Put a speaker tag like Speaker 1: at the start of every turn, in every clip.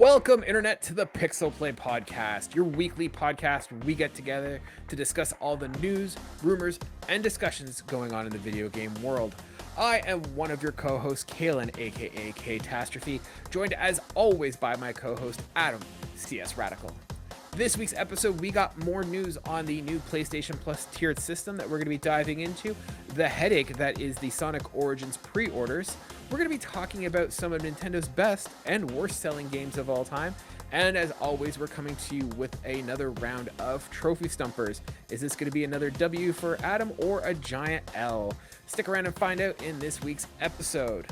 Speaker 1: Welcome, Internet, to the PixelPlay podcast, your weekly podcast where we get together to discuss all the news, rumors, and discussions going on in the video game world. I am one of your co-hosts, Kaylan, aka Ktastrophy, joined as always by my co-host, Adam, CSRadical. This week's episode, we got more news on the new PlayStation Plus tiered system that we're going to be diving into, the headache that is the Sonic Origins pre-orders. We're going to be talking about some of Nintendo's best and worst selling games of all time. And as always, we're coming to you with another round of trophy stumpers. Is this going to be another W for Adam or a giant L? Stick around and find out in this week's episode.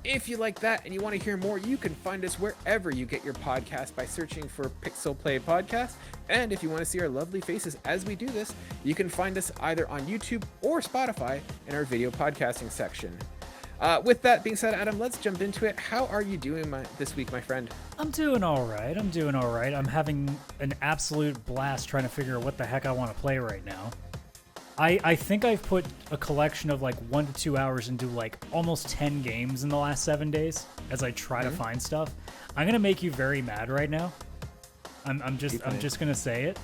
Speaker 1: If you like that and you want to hear more, you can find us wherever you get your podcast by searching for PixelPlaypodcast. And if you want to see our lovely faces as we do this, you can find us either on YouTube or Spotify in our video podcasting section. With that being said, Adam, let's jump into it. How are you doing this week, my friend?
Speaker 2: I'm doing all right. I'm having an absolute blast trying to figure out what the heck I want to play right now. I think I've put a collection of like 1 to 2 hours into like almost 10 games in the last 7 days as I try to find stuff. I'm gonna make you very mad right now. I'm just gonna say it.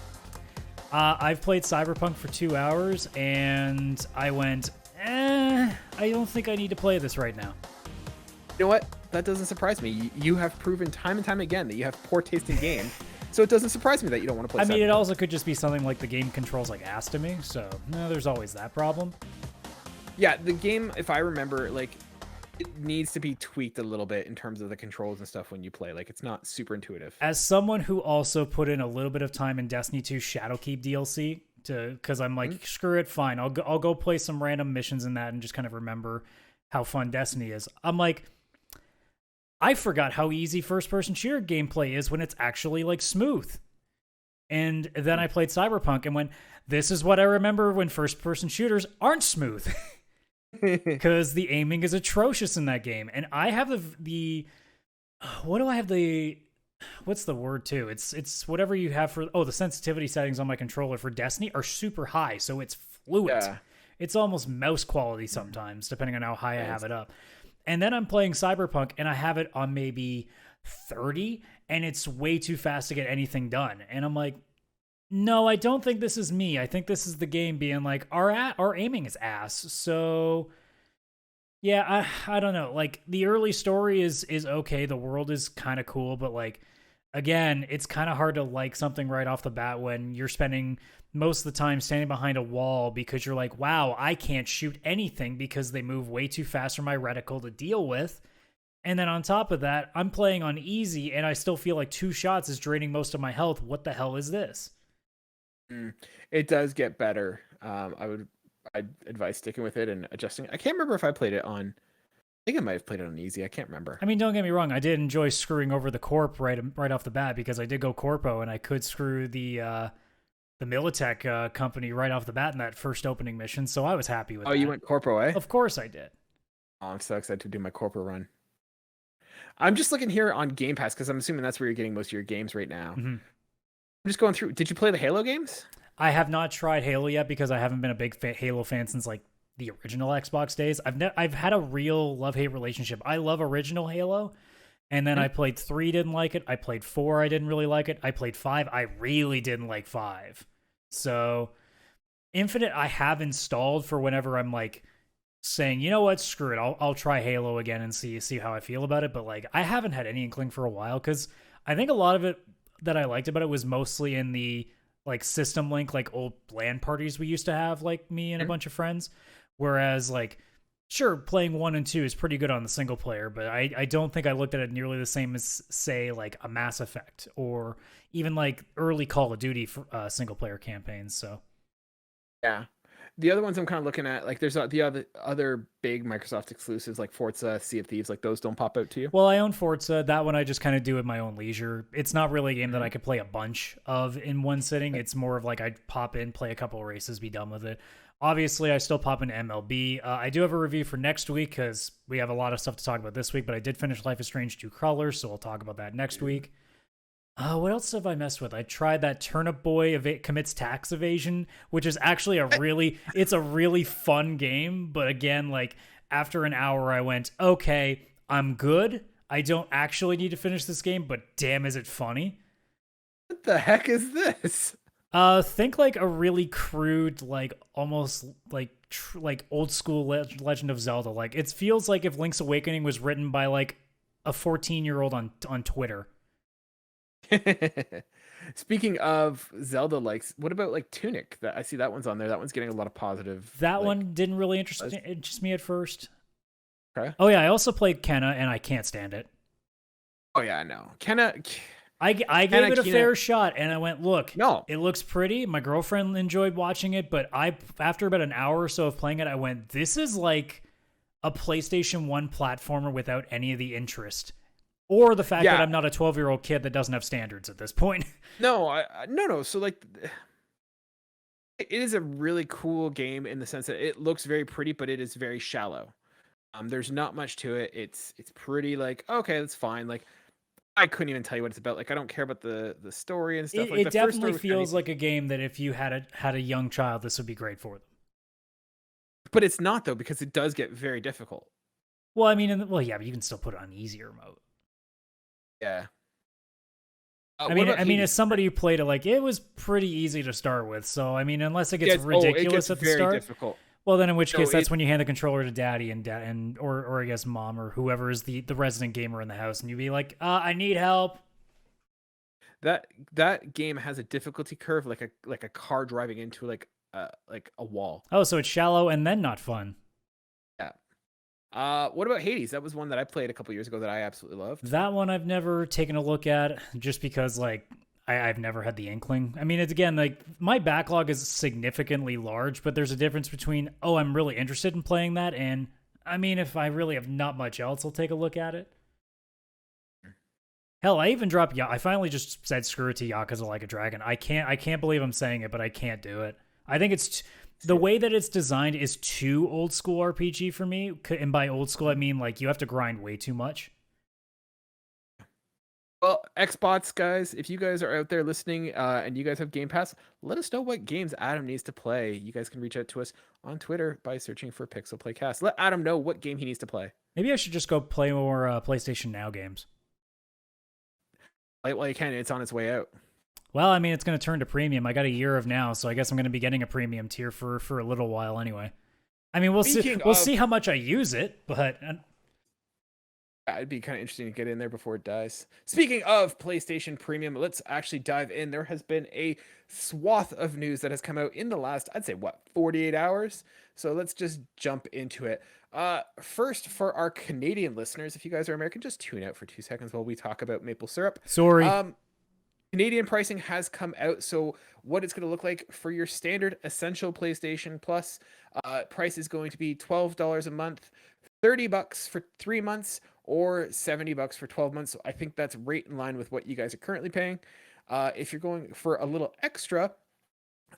Speaker 2: I've played Cyberpunk for 2 hours and I went, I don't think I need to play this right now.
Speaker 1: You know what? That doesn't surprise me. You have proven time and time again that you have poor taste in games. So it doesn't surprise me that you don't want to play.
Speaker 2: I mean, it also could just be something like the game controls like ass to me. So no, there's always that problem.
Speaker 1: Yeah, the game, if I remember, like it needs to be tweaked a little bit in terms of the controls and stuff when you play. Like it's not super intuitive.
Speaker 2: As someone who also put in a little bit of time in Destiny 2 Shadowkeep DLC because I'm like, screw it, fine. I'll go play some random missions in that and just kind of remember how fun Destiny is. I'm like, I forgot how easy first-person shooter gameplay is when it's actually, like, smooth. And then I played Cyberpunk and went, this is what I remember when first-person shooters aren't smooth. Because the aiming is atrocious in that game. And I have what's the word, too? It's whatever you have for... Oh, the sensitivity settings on my controller for Destiny are super high, so it's fluid. Yeah. It's almost mouse quality sometimes, depending on how high I have it up. And then I'm playing Cyberpunk, and I have it on maybe 30, and it's way too fast to get anything done. And I'm like, no, I don't think this is me. I think this is the game being like, our aiming is ass. So, yeah, I don't know. Like, the early story is okay. The world is kind of cool, but, like, again, it's kind of hard to like something right off the bat when you're spending most of the time standing behind a wall because you're like, wow, I can't shoot anything because they move way too fast for my reticle to deal with. And then on top of that, I'm playing on easy and I still feel like 2 shots is draining most of my health. What the hell is this?
Speaker 1: It does get better. I'd advise sticking with it and adjusting. I can't remember if I played it on... I think I might have played it on easy. I can't remember.
Speaker 2: I mean, don't get me wrong. I did enjoy screwing over the corp right off the bat because I did go corpo and I could screw the Militech company right off the bat in that first opening mission. So I was happy with that.
Speaker 1: Oh, you went corpo, eh?
Speaker 2: Of course I did.
Speaker 1: Oh, I'm so excited to do my corpo run. I'm just looking here on Game Pass because I'm assuming that's where you're getting most of your games right now. Mm-hmm. I'm just going through. Did you play the Halo games?
Speaker 2: I have not tried Halo yet because I haven't been a big Halo fan since like the original Xbox days. I've had a real love-hate relationship. I love original Halo, and then I played 3, didn't like it. I played 4, I didn't really like it. I played 5, I really didn't like 5. So Infinite I have installed for whenever I'm like saying, you know what, screw it, I'll try Halo again and see how I feel about it. But like I haven't had any inkling for a while because I think a lot of it that I liked about it was mostly in the like system link, like old LAN parties we used to have, like me and a bunch of friends. Whereas, like, sure, playing 1 and 2 is pretty good on the single player, but I don't think I looked at it nearly the same as, say, like a Mass Effect or even like early Call of Duty single player campaigns. So,
Speaker 1: yeah, the other ones I'm kind of looking at, like, there's the other big Microsoft exclusives like Forza, Sea of Thieves, like those don't pop out to you.
Speaker 2: Well, I own Forza. That one I just kind of do at my own leisure. It's not really a game that I could play a bunch of in one sitting. It's more of like I'd pop in, play a couple of races, be done with it. Obviously, I still pop into MLB. I do have a review for next week because we have a lot of stuff to talk about this week, but I did finish Life is Strange 2 Colors, so we'll talk about that next week. What else have I messed with? I tried that Turnip Boy commits tax evasion, which is actually it's a really fun game, but again, like after an hour I went, okay, I'm good. I don't actually need to finish this game, but damn, is it funny.
Speaker 1: What the heck is this?
Speaker 2: Think like a really crude, like almost like old school Legend of Zelda. Like it feels like if Link's Awakening was written by like a 14-year-old on Twitter.
Speaker 1: Speaking of Zelda likes, what about like Tunic? That I see that one's on there. That one's getting a lot of positive.
Speaker 2: That one didn't really interest me at first.
Speaker 1: Okay.
Speaker 2: Oh yeah, I also played Kenna and I can't stand it.
Speaker 1: Oh yeah, I know. Kenna.
Speaker 2: I gave it a fair shot and I went, look,
Speaker 1: no,
Speaker 2: it looks pretty. My girlfriend enjoyed watching it, but after about an hour or so of playing it, I went, this is like a PlayStation 1 platformer without any of the interest. Or the fact that I'm not a 12-year-old kid that doesn't have standards at this point.
Speaker 1: No. So like, it is a really cool game in the sense that it looks very pretty, but it is very shallow. There's not much to it. It's pretty like, okay, that's fine. Like, I couldn't even tell you what it's about. Like, I don't care about the story and stuff.
Speaker 2: It definitely feels like a game that if you had a young child, this would be great for them.
Speaker 1: But it's not though, because it does get very difficult.
Speaker 2: Well, I mean, but you can still put it on easier mode.
Speaker 1: Yeah.
Speaker 2: I mean, as somebody who played it, like it was pretty easy to start with. So I mean, unless it gets ridiculous at the start,
Speaker 1: difficult.
Speaker 2: Well, then in which case, that's when you hand the controller to daddy or I guess mom or whoever is the resident gamer in the house, and you be like, I need help.
Speaker 1: That game has a difficulty curve like a car driving into like a wall.
Speaker 2: Oh, so it's shallow and then not fun.
Speaker 1: Yeah. What about Hades? That was one that I played a couple years ago that I absolutely loved.
Speaker 2: That one I've never taken a look at just because like I've never had the inkling. I mean, it's again, like my backlog is significantly large, but there's a difference between, oh, I'm really interested in playing that. And I mean, if I really have not much else, I'll take a look at it. Hell, I even dropped I finally just said screw it to Yakuza Like a Dragon. I can't believe I'm saying it, but I can't do it. I think it's the way that it's designed is too old school RPG for me. And by old school, I mean like you have to grind way too much.
Speaker 1: Well, Xbox guys, if you guys are out there listening and you guys have Game Pass, let us know what games Adam needs to play. You guys can reach out to us on Twitter by searching for PixelPlaycast. Let Adam know what game he needs to play.
Speaker 2: Maybe I should just go play more PlayStation Now games.
Speaker 1: Play it while you can. It's on its way out.
Speaker 2: Well, I mean, it's going to turn to premium. I got a year of Now, so I guess I'm going to be getting a premium tier for a little while anyway. I mean, we'll see how much I use it, but
Speaker 1: it'd be kind of interesting to get in there before it dies. Speaking of PlayStation Premium, let's actually dive in. There has been a swath of news that has come out in the last, I'd say, 48 hours? So let's just jump into it. First, for our Canadian listeners, if you guys are American, just tune out for 2 seconds while we talk about maple syrup.
Speaker 2: Sorry.
Speaker 1: Canadian pricing has come out, so what it's going to look like for your standard essential PlayStation Plus price is going to be $12 a month, $30 for 3 months, or $70 for 12 months. So I think that's right in line with what you guys are currently paying. If you're going for a little extra,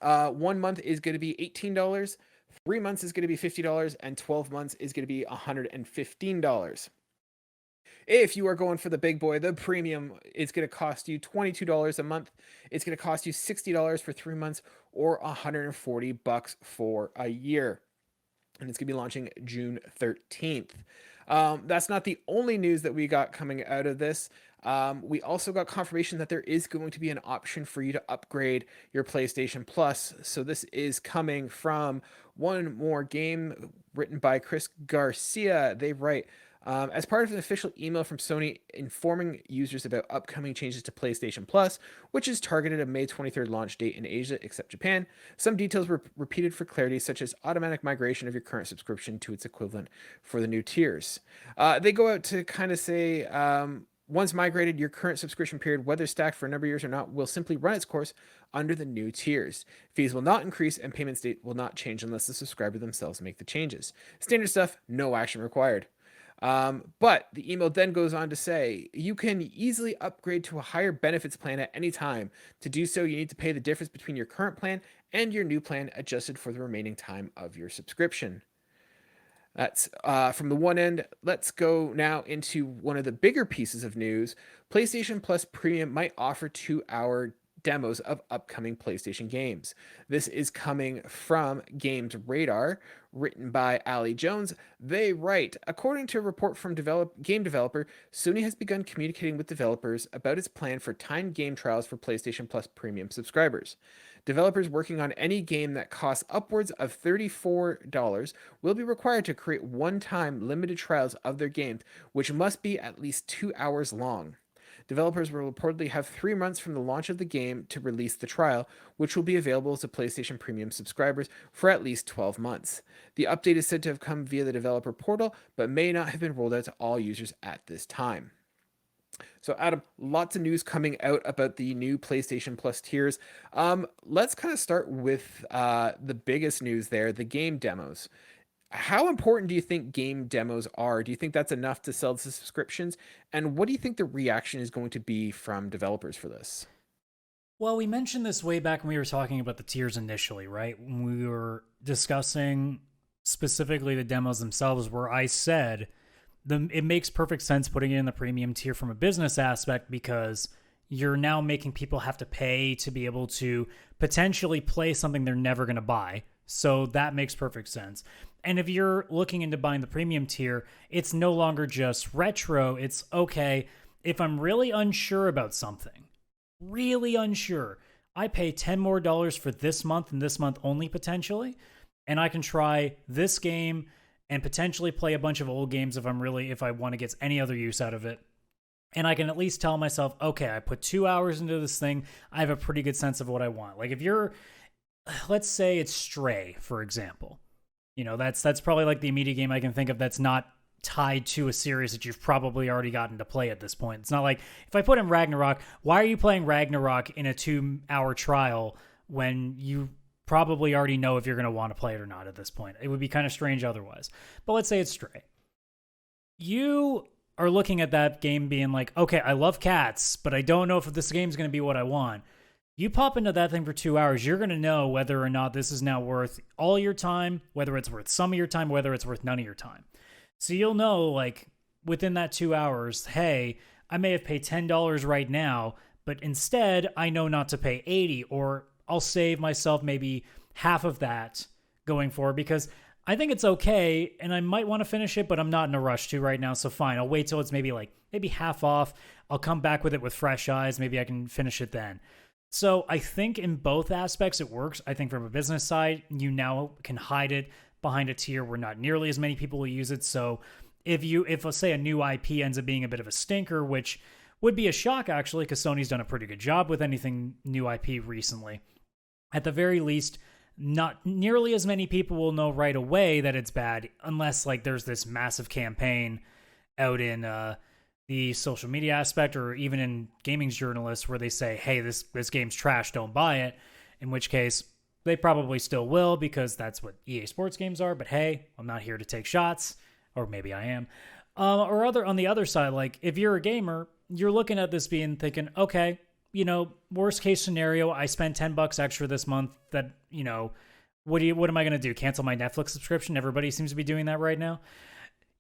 Speaker 1: 1 month is going to be $18, 3 months is going to be $50, and 12 months is going to be $115. If you are going for the big boy, the premium, it's going to cost you $22 a month. It's going to cost you $60 for 3 months or $140 for a year. And it's going to be launching June 13th. That's not the only news that we got coming out of this. We also got confirmation that there is going to be an option for you to upgrade your PlayStation Plus. So this is coming from One More Game, written by Chris Garcia. They write, as part of an official email from Sony informing users about upcoming changes to PlayStation Plus, which is targeted a May 23rd launch date in Asia, except Japan, some details were repeated for clarity, such as automatic migration of your current subscription to its equivalent for the new tiers. They go out to kind of say, once migrated, your current subscription period, whether stacked for a number of years or not, will simply run its course under the new tiers. Fees will not increase and payment date will not change unless the subscriber themselves make the changes. Standard stuff, no action required. But the email then goes on to say, you can easily upgrade to a higher benefits plan at any time. To do so, you need to pay the difference between your current plan and your new plan, adjusted for the remaining time of your subscription. That's from the one end. Let's go now into one of the bigger pieces of news. PlayStation Plus Premium might offer 2-hour demos of upcoming PlayStation games. This is coming from Games Radar, written by Ali Jones. They write, according to a report from game developer, Sony has begun communicating with developers about its plan for timed game trials for PlayStation Plus premium subscribers. Developers working on any game that costs upwards of $34 will be required to create one-time limited trials of their games, which must be at least 2 hours long. Developers will reportedly have 3 months from the launch of the game to release the trial, which will be available to PlayStation Premium subscribers for at least 12 months. The update is said to have come via the developer portal, but may not have been rolled out to all users at this time. So, Adam, lots of news coming out about the new PlayStation Plus tiers. Let's kind of start with the biggest news there, the game demos. How important do you think game demos are? Do you think that's enough to sell the subscriptions? And what do you think the reaction is going to be from developers for this?
Speaker 2: Well, we mentioned this way back when we were talking about the tiers initially, right? When we were discussing specifically the demos themselves, where I said it makes perfect sense putting it in the premium tier from a business aspect, because you're now making people have to pay to be able to potentially play something they're never going to buy. So that makes perfect sense. And if you're looking into buying the premium tier, it's no longer just retro. It's okay, if I'm really unsure about something, really unsure, I pay $10 more for this month and this month only potentially, and I can try this game and potentially play a bunch of old games if I want to get any other use out of it. And I can at least tell myself, okay, I put 2 hours into this thing. I have a pretty good sense of what I want. Like let's say it's Stray, for example. That's probably like the immediate game I can think of that's not tied to a series that you've probably already gotten to play at this point. It's not like, if I put in Ragnarok, why are you playing Ragnarok in a 2-hour trial when you probably already know if you're going to want to play it or not at this point? It would be kind of strange otherwise. But let's say it's Stray. You are looking at that game being like, okay, I love cats, but I don't know if this game's going to be what I want. You pop into that thing for 2 hours, you're going to know whether or not this is now worth all your time, whether it's worth some of your time, whether it's worth none of your time. So you'll know, like, within that 2 hours, hey, I may have paid $10 right now, but instead I know not to pay $80, or I'll save myself maybe half of that going forward, because I think it's okay and I might want to finish it, but I'm not in a rush to right now. So fine, I'll wait till it's maybe half off. I'll come back with it with fresh eyes. Maybe I can finish it then. So I think in both aspects it works. I think from a business side, you now can hide it behind a tier where not nearly as many people will use it. So if let's say a new IP ends up being a bit of a stinker, which would be a shock actually, because Sony's done a pretty good job with anything new IP recently, at the very least, not nearly as many people will know right away that it's bad, unless like there's this massive campaign out in the social media aspect, or even in gaming journalists, where they say, hey, this game's trash, don't buy it, in which case they probably still will, because that's what EA Sports games are. But hey, I'm not here to take shots, or maybe I am. On the other side, like if you're a gamer, you're looking at this thinking, okay, worst case scenario, I spent $10 extra this month. That, what am I going to do? Cancel my Netflix subscription? Everybody seems to be doing that right now.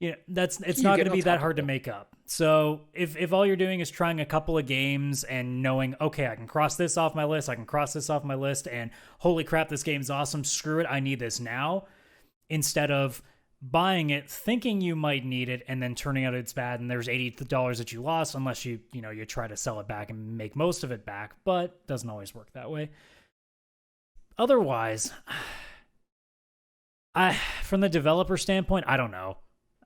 Speaker 2: It's not going to be that hard to make up. So if all you're doing is trying a couple of games and knowing, okay, I can cross this off my list, and holy crap, this game's awesome, screw it, I need this now, instead of buying it thinking you might need it and then turning out it's bad and there's $80 that you lost, unless you try to sell it back and make most of it back, but it doesn't always work that way. Otherwise, from the developer standpoint, I don't know.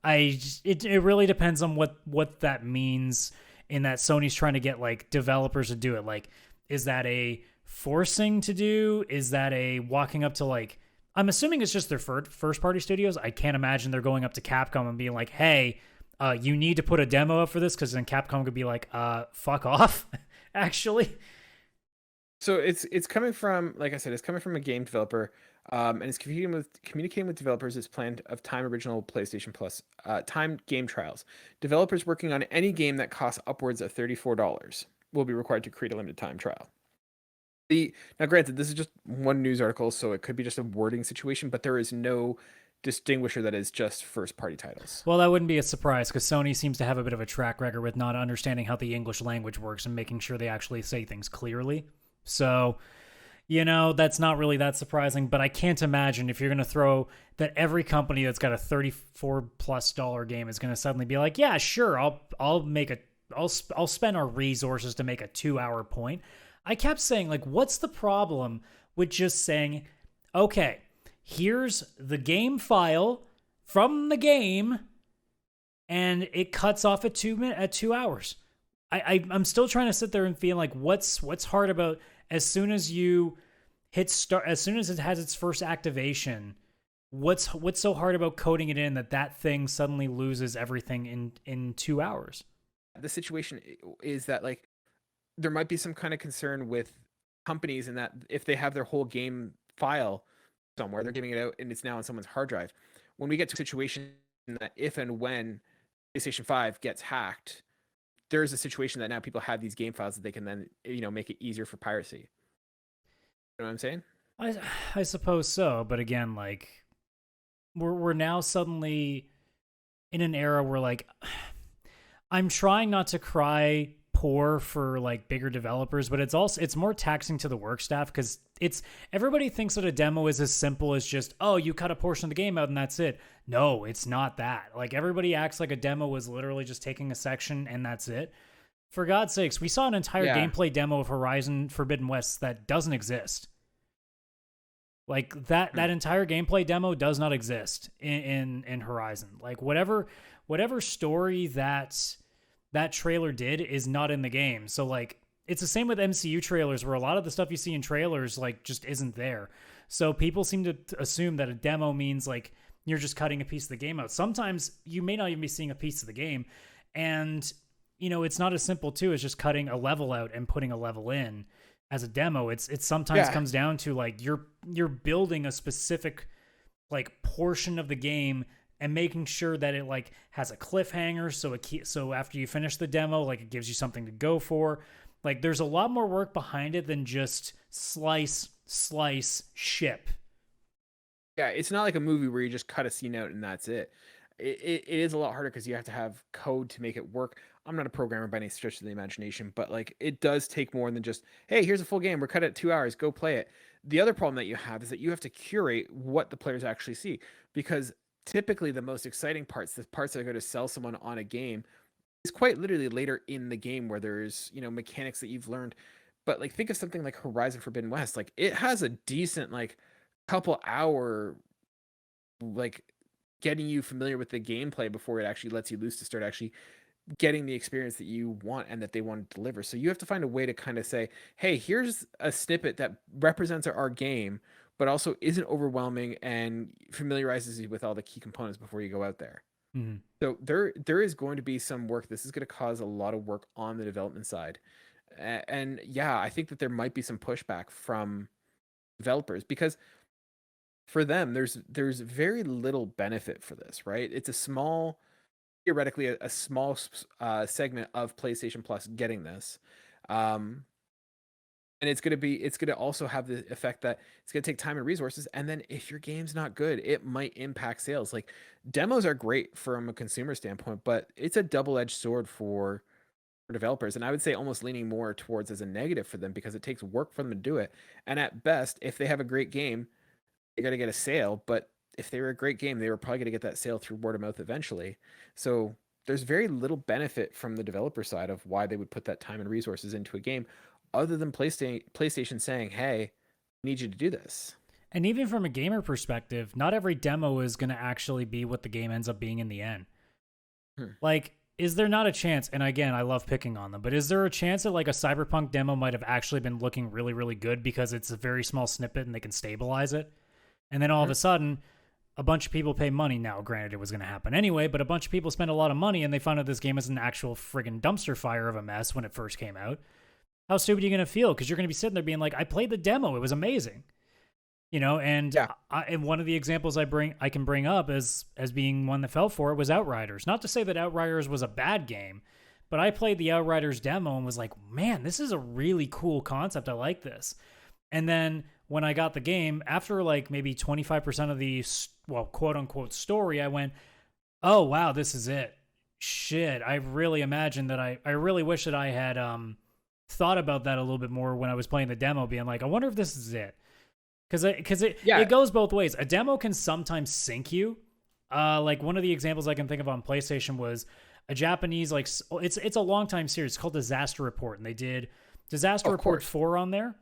Speaker 2: It really depends on what that means, in that Sony's trying to get like developers to do it. Like, is that a forcing to do? Is that a walking up to, like, I'm assuming it's just their first party studios. I can't imagine they're going up to Capcom and being like, hey, you need to put a demo up for this, because then Capcom could be like, fuck off, actually.
Speaker 1: So it's coming from, like I said, it's coming from a game developer, and it's communicating with developers its plan of time original PlayStation Plus timed game trials. Developers working on any game that costs upwards of $34 will be required to create a limited time trial. Now, granted, this is just one news article, so it could be just a wording situation, but there is no distinguisher that is just first-party titles.
Speaker 2: Well, that wouldn't be a surprise, because Sony seems to have a bit of a track record with not understanding how the English language works and making sure they actually say things clearly. So, you know, that's not really that surprising, but I can't imagine if you're going to throw that every company that's got a $34+ game is going to suddenly be like, yeah, sure, I'll spend our resources to make a 2-hour point. I kept saying, like, what's the problem with just saying, okay, here's the game file from the game, and it cuts off at 2 hours. I'm still trying to sit there and feel like what's hard about as soon as you hit start, as soon as it has its first activation, what's so hard about coding it in that thing suddenly loses everything in 2 hours?
Speaker 1: The situation is that, like, there might be some kind of concern with companies in that if they have their whole game file somewhere, they're giving it out and it's now on someone's hard drive. When we get to a situation that if and when PlayStation 5 gets hacked, there's a situation that now people have these game files that they can then, make it easier for piracy. You know what I'm saying?
Speaker 2: I suppose so, but again, like, we're now suddenly in an era where, like, I'm trying not to cry poor for like bigger developers, but it's more taxing to the work staff because everybody thinks that a demo is as simple as just, oh, you cut a portion of the game out and that's it. No, it's not that. Like, everybody acts like a demo was literally just taking a section and that's it. For God's sakes, we saw an entire gameplay demo of Horizon Forbidden West that doesn't exist. Like, that entire gameplay demo does not exist in Horizon. Like, whatever story that trailer did is not in the game. So, like, it's the same with MCU trailers where a lot of the stuff you see in trailers, like, just isn't there. So people seem to assume that a demo means, like, you're just cutting a piece of the game out. Sometimes you may not even be seeing a piece of the game. And, it's not as simple, too, as just cutting a level out and putting a level in as a demo. It sometimes comes down to, like, you're building a specific, like, portion of the game and making sure that it, like, has a cliffhanger, so after you finish the demo, like, it gives you something to go for. Like, there's a lot more work behind it than just slice, ship.
Speaker 1: Yeah, it's not like a movie where you just cut a scene out and that's it. It is a lot harder because you have to have code to make it work. I'm not a programmer by any stretch of the imagination, but, like, it does take more than just, hey, here's a full game. We're cut at 2 hours. Go play it. The other problem that you have is that you have to curate what the players actually see, because typically the most exciting parts, the parts that are going to sell someone on a game, is quite literally later in the game where there's, mechanics that you've learned. But, like, think of something like Horizon Forbidden West. Like, it has a decent, like, couple hour, like, getting you familiar with the gameplay before it actually lets you loose to start actually getting the experience that you want and that they want to deliver. So you have to find a way to kind of say, hey, here's a snippet that represents our game, but also isn't overwhelming and familiarizes you with all the key components before you go out there.
Speaker 2: Mm-hmm.
Speaker 1: So there is going to be some work. This is going to cause a lot of work on the development side. And yeah, I think that there might be some pushback from developers because for them, there's very little benefit for this, right? It's theoretically a small segment of PlayStation Plus getting this. And it's going to also have the effect that it's going to take time and resources. And then if your game's not good, it might impact sales. Like, demos are great from a consumer standpoint, but it's a double-edged sword for developers. And I would say almost leaning more towards as a negative for them because it takes work for them to do it. And at best, if they have a great game, they got to get a sale. But if they were a great game, they were probably going to get that sale through word of mouth eventually. So there's very little benefit from the developer side of why they would put that time and resources into a game other than PlayStation saying, hey, I need you to do this.
Speaker 2: And even from a gamer perspective, not every demo is going to actually be what the game ends up being in the end. Like, is there not a chance, and again, I love picking on them, but is there a chance that, like, a Cyberpunk demo might have actually been looking really, really good because it's a very small snippet and they can stabilize it? And then all of a sudden, a bunch of people pay money. Now, granted, it was going to happen anyway, but a bunch of people spend a lot of money and they find out this game is an actual friggin' dumpster fire of a mess when it first came out. How stupid are you going to feel? Because you're going to be sitting there being like, I played the demo. It was amazing. And and one of the examples I can bring up as being one that fell for it was Outriders. Not to say that Outriders was a bad game, but I played the Outriders demo and was like, man, this is a really cool concept. I like this. And then when I got the game, after like maybe 25% of the, quote unquote story, I went, oh, wow, this is it. Shit. I really imagined that I really wish that I had thought about that a little bit more when I was playing the demo, being like, I wonder if this is it. Because
Speaker 1: Yeah.
Speaker 2: it goes both ways. A demo can sometimes sink you. Like one of the examples I can think of on PlayStation was a Japanese, like, it's a long time series. It's called Disaster Report, and they did Disaster Report 4 on there.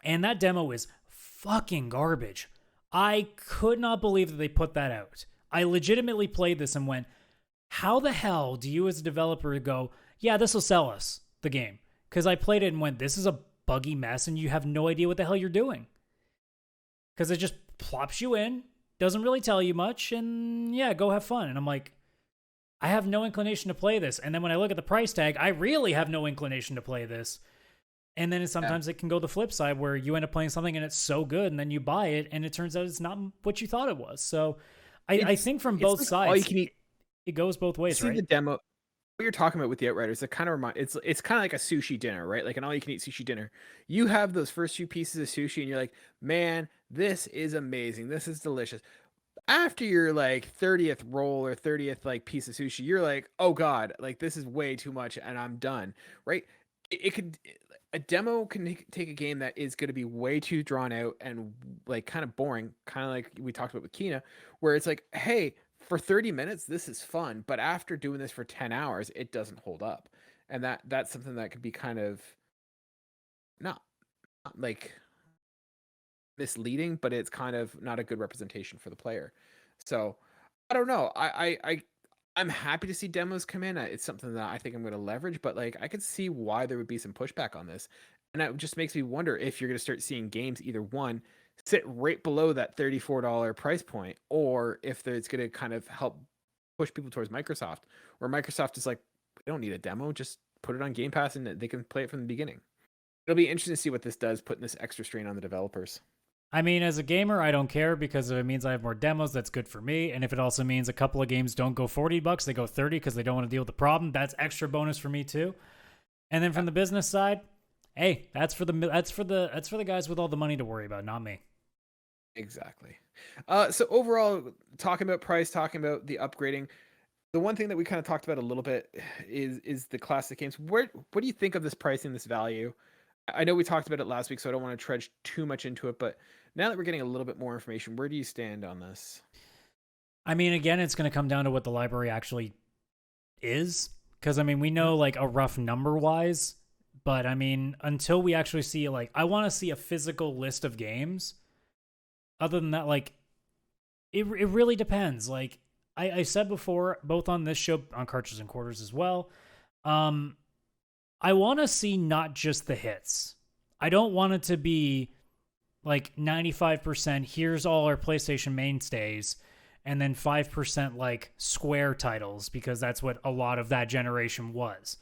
Speaker 2: And that demo is fucking garbage. I could not believe that they put that out. I legitimately played this and went, how the hell do you as a developer go, yeah, this will sell us the game? Because I played it and went, this is a buggy mess and you have no idea what the hell you're doing. Because it just plops you in, doesn't really tell you much, and yeah, go have fun. And I'm like, I have no inclination to play this. And then when I look at the price tag, I really have no inclination to play this. And then sometimes it can go the flip side where you end up playing something and it's so good and then you buy it and it turns out it's not what you thought it was. So I think from both sides, it goes both ways,
Speaker 1: see
Speaker 2: right?
Speaker 1: The demo, what you're talking about with the Outriders, it kind of it's kind of like a sushi dinner, right? Like an all-you-can-eat sushi dinner. You have those first few pieces of sushi and you're like, man, this is amazing. This is delicious. After your like 30th roll or 30th like piece of sushi, you're like, oh God, like this is way too much and I'm done, right? A demo can take a game that is going to be way too drawn out and like kind of boring, kind of like we talked about with Kina, where it's like, hey, for 30 minutes this is fun, but after doing this for 10 hours it doesn't hold up. And that's something that could be kind of not like misleading, but it's kind of not a good representation for the player. So I don't know. I'm happy to see demos come in. It's something that I think I'm going to leverage, but like I could see why there would be some pushback on this. And it just makes me wonder if you're going to start seeing games either one sit right below that $34 price point, or if it's going to kind of help push people towards Microsoft, where Microsoft is like, they don't need a demo, just put it on Game Pass and they can play it from the beginning. It'll be interesting to see what this does, putting this extra strain on the developers.
Speaker 2: I mean, as a gamer, I don't care, because if it means I have more demos, that's good for me. And if it also means a couple of games don't go $40, they go 30 because they don't want to deal with the problem, that's extra bonus for me too. And then from the business side, hey, that's for the guys with all the money to worry about, not me.
Speaker 1: Exactly. So overall, talking about price, talking about the upgrading, the one thing that we kind of talked about a little bit is the classic games. What do you think of this pricing, this value? I know we talked about it last week, so I don't want to trudge too much into it, but now that we're getting a little bit more information, where do you stand on this?
Speaker 2: I mean, again, it's going to come down to what the library actually is, because I mean, we know like a rough number wise, but I mean, until we actually see, like, I want to see a physical list of games. Other than that, like, it really depends. Like I said before, both on this show, on Cartridges and Quarters as well, I want to see not just the hits. I don't want it to be like 95%, here's all our PlayStation mainstays, and then 5% like Square titles, because that's what a lot of that generation was.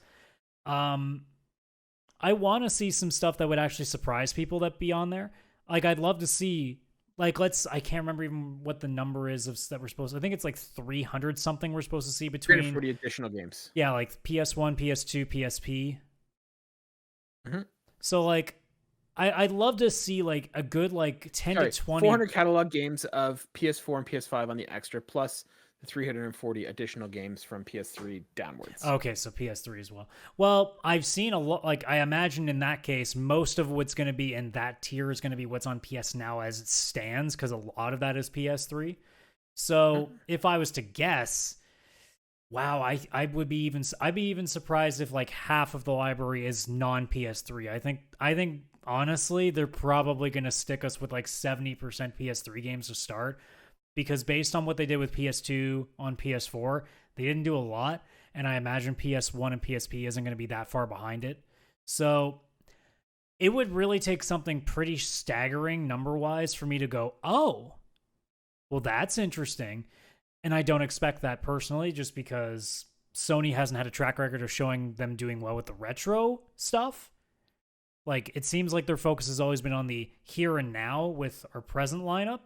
Speaker 2: I want to see some stuff that would actually surprise people that be on there. Like, I'd love to see, like, I can't remember even what the number is that we're supposed to, I think it's like 300 something we're supposed to see between
Speaker 1: 340 additional games.
Speaker 2: Yeah, like PS1, PS2, PSP.
Speaker 1: Mm-hmm.
Speaker 2: So like, I'd love to see like a good like 10 to 20
Speaker 1: 400 catalog games of PS4 and PS5 on the extra, plus the 340 additional games from PS3 downwards.
Speaker 2: Okay, so PS3 as well. Well, I've seen a lot. Like, I imagine in that case, most of what's going to be in that tier is going to be what's on PS Now as it stands, because a lot of that is PS3. So if I was to guess, wow, I'd be even surprised if like half of the library is non PS3. I think honestly, they're probably going to stick us with like 70% PS3 games to start, because based on what they did with PS2 on PS4, they didn't do a lot, and I imagine PS1 and PSP isn't going to be that far behind it. So it would really take something pretty staggering number-wise for me to go, oh, well, that's interesting. And I don't expect that personally, just because Sony hasn't had a track record of showing them doing well with the retro stuff. Like, it seems like their focus has always been on the here and now with our present lineup,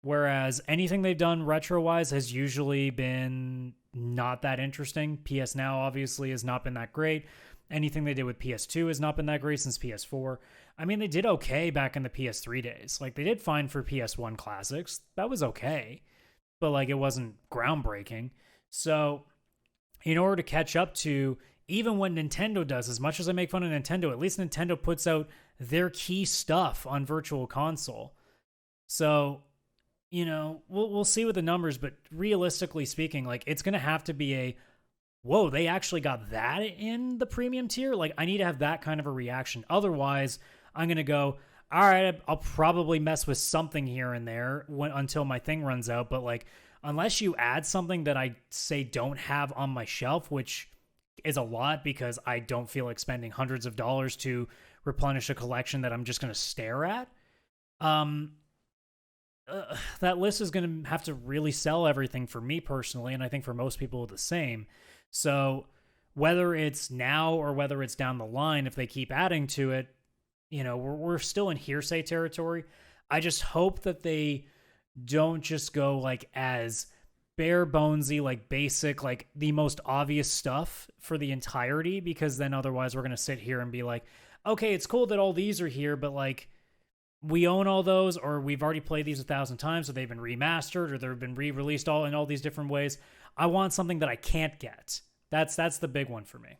Speaker 2: whereas anything they've done retro-wise has usually been not that interesting. PS Now obviously has not been that great. Anything they did with PS2 has not been that great since PS4. I mean, they did okay back in the PS3 days. Like, they did fine for PS1 classics. That was okay, but like, it wasn't groundbreaking. So in order to catch up to even when Nintendo does, as much as I make fun of Nintendo, at least Nintendo puts out their key stuff on Virtual Console. So, we'll see with the numbers, but realistically speaking, like, it's going to have to be a, whoa, they actually got that in the premium tier? Like, I need to have that kind of a reaction. Otherwise, I'm going to go, all right, I'll probably mess with something here and there until my thing runs out. But, like, unless you add something that I say don't have on my shelf, which is a lot because I don't feel like spending hundreds of dollars to replenish a collection that I'm just going to stare at, that list is going to have to really sell everything for me personally, and I think for most people the same. So whether it's now or whether it's down the line, if they keep adding to it, we're still in hearsay territory. I just hope that they don't just go like as bare bonesy, like basic, like the most obvious stuff for the entirety, because then otherwise we're going to sit here and be like, okay, it's cool that all these are here, but like, we own all those, or we've already played these 1,000 times, or they've been remastered, or they've been re-released all in all these different ways. I want something that I can't get. That's the big one for me.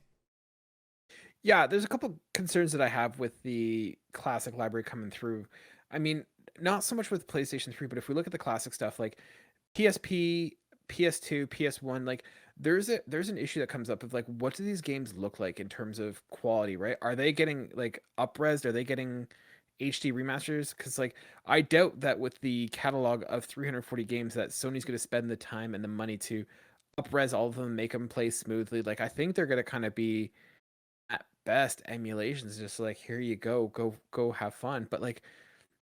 Speaker 1: Yeah, there's a couple concerns that I have with the classic library coming through. I mean, not so much with PlayStation 3, but if we look at the classic stuff like PSP, PS2, PS1, like there's an issue that comes up of like, what do these games look like in terms of quality, right? Are they getting like up-resed? Are they getting HD remasters? Because like I doubt that with the catalog of 340 games that Sony's going to spend the time and the money to up-res all of them, make them play smoothly. Like I think they're going to kind of be at best emulations, just like, here you go have fun. But like,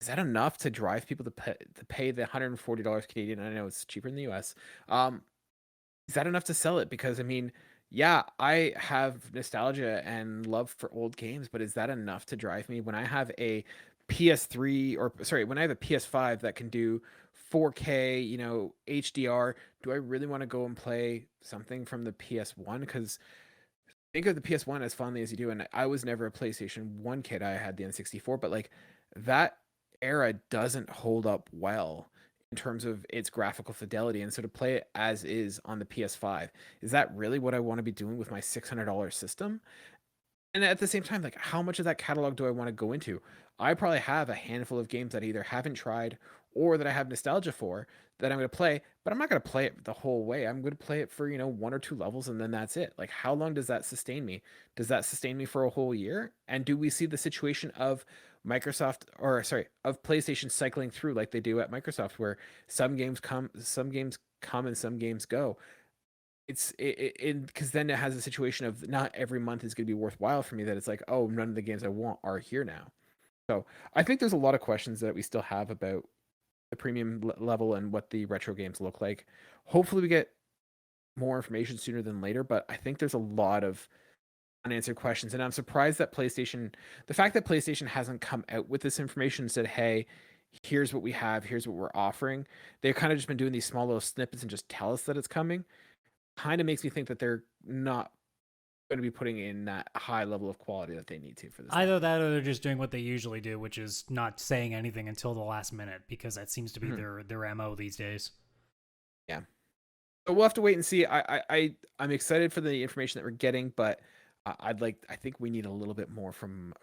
Speaker 1: is that enough to drive people to pay the $140 Canadian? I know it's cheaper in the US. Is that enough to sell it? Because I mean, yeah, I have nostalgia and love for old games, but is that enough to drive me when I have a PS3, or sorry, when I have a PS5 that can do 4K, HDR? Do I really want to go and play something from the PS1? Because think of the PS1 as fondly as you do, and I was never a PlayStation 1 kid. I had the N64, but like that era doesn't hold up well in terms of its graphical fidelity. And so to play it as is on the PS5, is that really what I want to be doing with my $600 system? And at the same time, like, how much of that catalog do I want to go into? I probably have a handful of games that I either haven't tried or that I have nostalgia for that I'm going to play, but I'm not going to play it the whole way. I'm going to play it for, one or two levels and then that's it. Like, how long does that sustain me? Does that sustain me for a whole year? And do we see the situation of of PlayStation cycling through like they do at Microsoft, where some games come and some games go? It's because then it has a situation of not every month is going to be worthwhile for me, that it's like, oh, none of the games I want are here now. So I think there's a lot of questions that we still have about the premium level and what the retro games look like. Hopefully we get more information sooner than later, but I think there's a lot of unanswered questions, and I'm surprised that the fact that PlayStation hasn't come out with this information and said, hey, here's what we have, here's what we're offering. They've kind of just been doing these small little snippets and just tell us that it's coming. Kind of makes me think that they're not going to be putting in that high level of quality that they need to for this.
Speaker 2: Either that, or they're just doing what they usually do, which is not saying anything until the last minute, because that seems to be their MO these days.
Speaker 1: Yeah. So we'll have to wait and see. I'm excited for the information that we're getting, but I think we need a little bit more from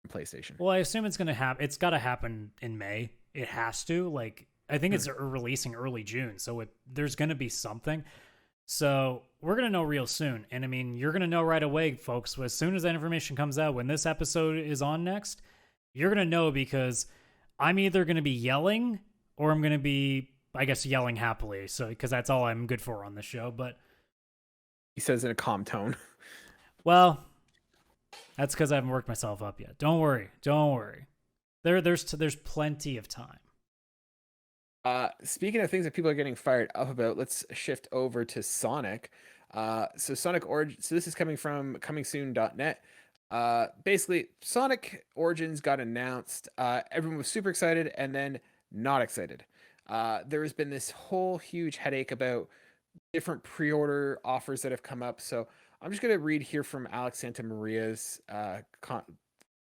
Speaker 1: PlayStation.
Speaker 2: Well, I assume it's going to happen. It's got to happen in May. It has to. Like, I think it's releasing early June, so there's going to be something. So we're going to know real soon. And I mean, you're going to know right away, folks. As soon as that information comes out, when this episode is on next, you're going to know, because I'm either going to be yelling or I'm going to be, I guess, yelling happily. So, because that's all I'm good for on this show. But
Speaker 1: he says in a calm tone.
Speaker 2: Well, that's because I haven't worked myself up yet. Don't worry. There's plenty of time.
Speaker 1: Speaking of things that people are getting fired up about, let's shift over to Sonic. So Sonic Origins. So this is coming from comingsoon.net. Basically, Sonic Origins got announced. Everyone was super excited and then not excited. There has been this whole huge headache about different pre-order offers that have come up. So I'm just going to read here from Alex Santamaria's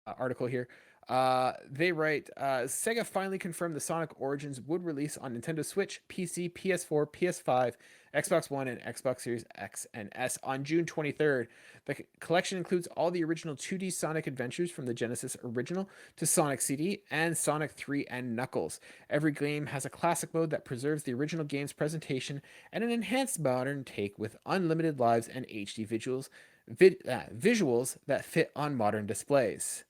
Speaker 1: article here. They write, Sega finally confirmed the Sonic Origins would release on Nintendo Switch, PC, PS4, PS5, Xbox One, and Xbox Series X and S on June 23rd. The collection includes all the original 2D Sonic adventures from the Genesis original to Sonic CD and Sonic 3 and Knuckles. Every game has a classic mode that preserves the original game's presentation and an enhanced modern take with unlimited lives and HD visuals that fit on modern displays.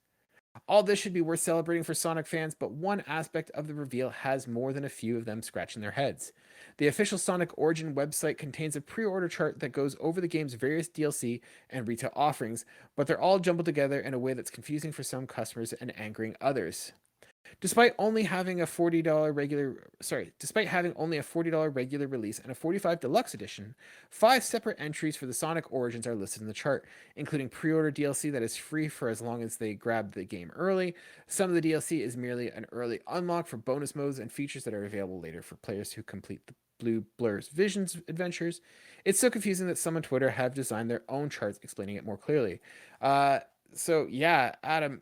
Speaker 1: All this should be worth celebrating for Sonic fans, but one aspect of the reveal has more than a few of them scratching their heads. The official Sonic Origin website contains a pre-order chart that goes over the game's various DLC and retail offerings, but they're all jumbled together in a way that's confusing for some customers and angering others. Despite having only a $40 regular release and a $45 deluxe edition, 5 separate entries for the Sonic Origins are listed in the chart, including pre-order DLC that is free for as long as they grab the game early. Some of the DLC is merely an early unlock for bonus modes and features that are available later for players who complete the Blue Blur's Visions adventures. It's so confusing that some on Twitter have designed their own charts explaining it more clearly. So yeah, Adam,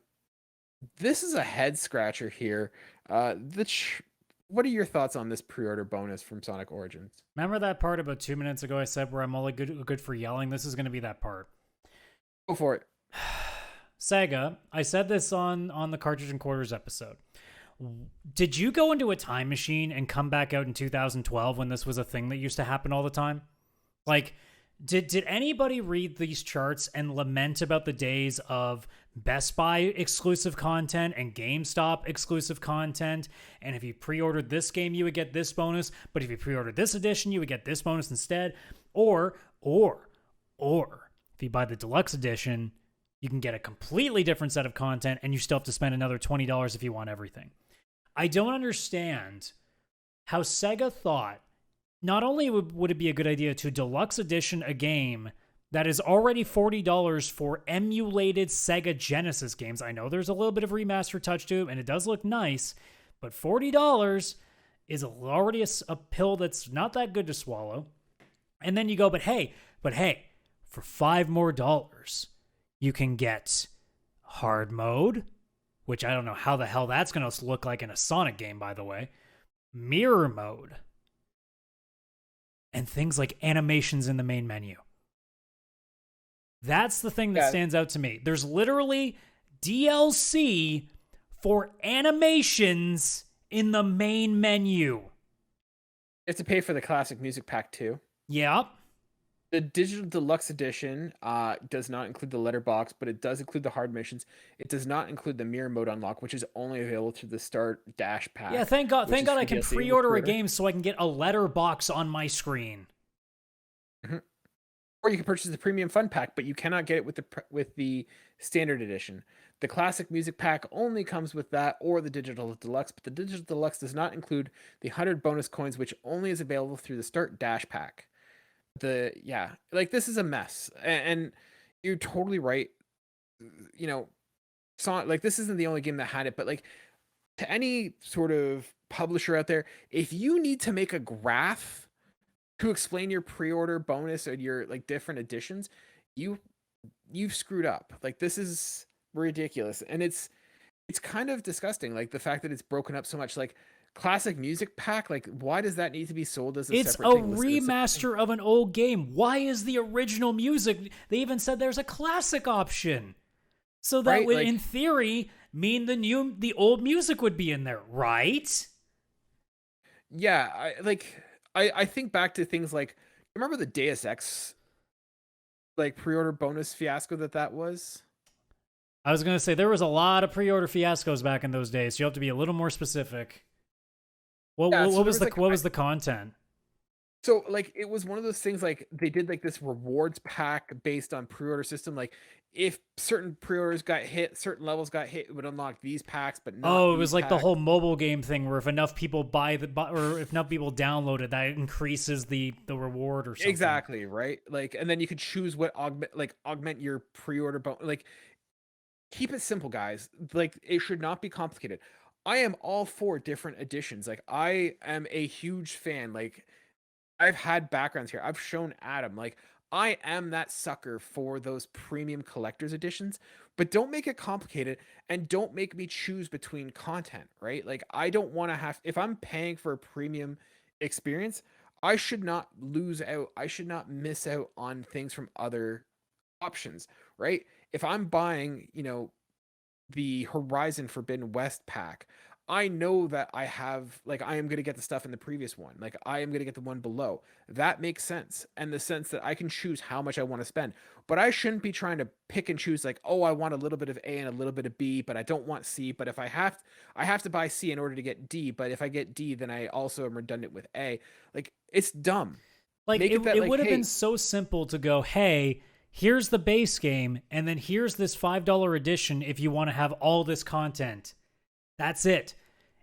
Speaker 1: this is a head scratcher here. What are your thoughts on this pre-order bonus from Sonic Origins?
Speaker 2: Remember that part about 2 minutes ago I said where I'm only good for yelling? This is going to be that part.
Speaker 1: Go for it.
Speaker 2: Sega, I said this on the Cartridge and Quarters episode. Did you go into a time machine and come back out in 2012 when this was a thing that used to happen all the time? Like, did anybody read these charts and lament about the days of Best Buy exclusive content and GameStop exclusive content? And if you pre-ordered this game, you would get this bonus. But if you pre-ordered this edition, you would get this bonus instead. Or if you buy the deluxe edition, you can get a completely different set of content and you still have to spend another $20 if you want everything. I don't understand how Sega thought not only would it be a good idea to deluxe edition a game that is already $40 for emulated Sega Genesis games. I know there's a little bit of remaster touch to it, and it does look nice, but $40 is already a pill that's not that good to swallow. And then you go, but hey, for $5 more, you can get hard mode, which I don't know how the hell that's going to look like in a Sonic game, by the way, mirror mode, and things like animations in the main menu. That's the thing that stands out to me. There's literally DLC for animations in the main menu. You
Speaker 1: have to pay for the classic music pack too.
Speaker 2: Yeah.
Speaker 1: The digital deluxe edition does not include the letterbox, but it does include the hard missions. It does not include the mirror mode unlock, which is only available through the Start Dash pack.
Speaker 2: Yeah, thank God I can pre-order a game so I can get a letterbox on my screen.
Speaker 1: Mm-hmm. Or you can purchase the premium fun pack, but you cannot get it with the standard edition. The classic music pack only comes with that or the digital deluxe, but the digital deluxe does not include the 100 bonus coins, which only is available through the Start Dash pack. This is a mess, and you're totally right. This isn't the only game that had it, but to any sort of publisher out there, if you need to make a graph to explain your pre-order bonus or your different editions, you've screwed up. This is ridiculous, and it's kind of disgusting. The fact that it's broken up so much. Classic music pack, why does that need to be sold as a separate thing?
Speaker 2: It's a remaster of an old game. Why is the original music? They even said there's a classic option, so that would, in theory, mean the old music would be in there, right?
Speaker 1: Yeah, I think back to things remember the Deus Ex pre-order bonus fiasco that was.
Speaker 2: I was gonna say there was a lot of pre-order fiascos back in those days. So you have to be a little more specific. What was the content?
Speaker 1: So it was one of those things they did this rewards pack based on pre-order system. If certain pre-orders got hit, certain levels got hit, it would unlock these packs, but not
Speaker 2: it was like the whole mobile game thing where if enough people or if enough people download it, that increases the reward or something.
Speaker 1: Exactly, right? And then you could choose what augment your pre-order keep it simple, guys. It should not be complicated. I am all for different editions. I am a huge fan. I've had backgrounds here. I've shown Adam. I am that sucker for those premium collector's editions, but don't make it complicated and don't make me choose between content, right? Like I don't want to have if I'm paying for a premium experience, I should not lose out. I should not miss out on things from other options, right? If I'm buying, the Horizon Forbidden West pack, I know that I am going to get the stuff in the previous one. Like I am going to get the one below. That makes sense. And the sense that I can choose how much I want to spend. But I shouldn't be trying to pick and choose like, oh, I want a little bit of A and a little bit of B, but I don't want C. But if I have to buy C in order to get D. But if I get D, then I also am redundant with A. Like it's dumb.
Speaker 2: Like
Speaker 1: Make
Speaker 2: it
Speaker 1: that,
Speaker 2: would have
Speaker 1: hey,
Speaker 2: been so simple to go, hey, here's the base game, and then here's this $5 edition if you want to have all this content. That's it.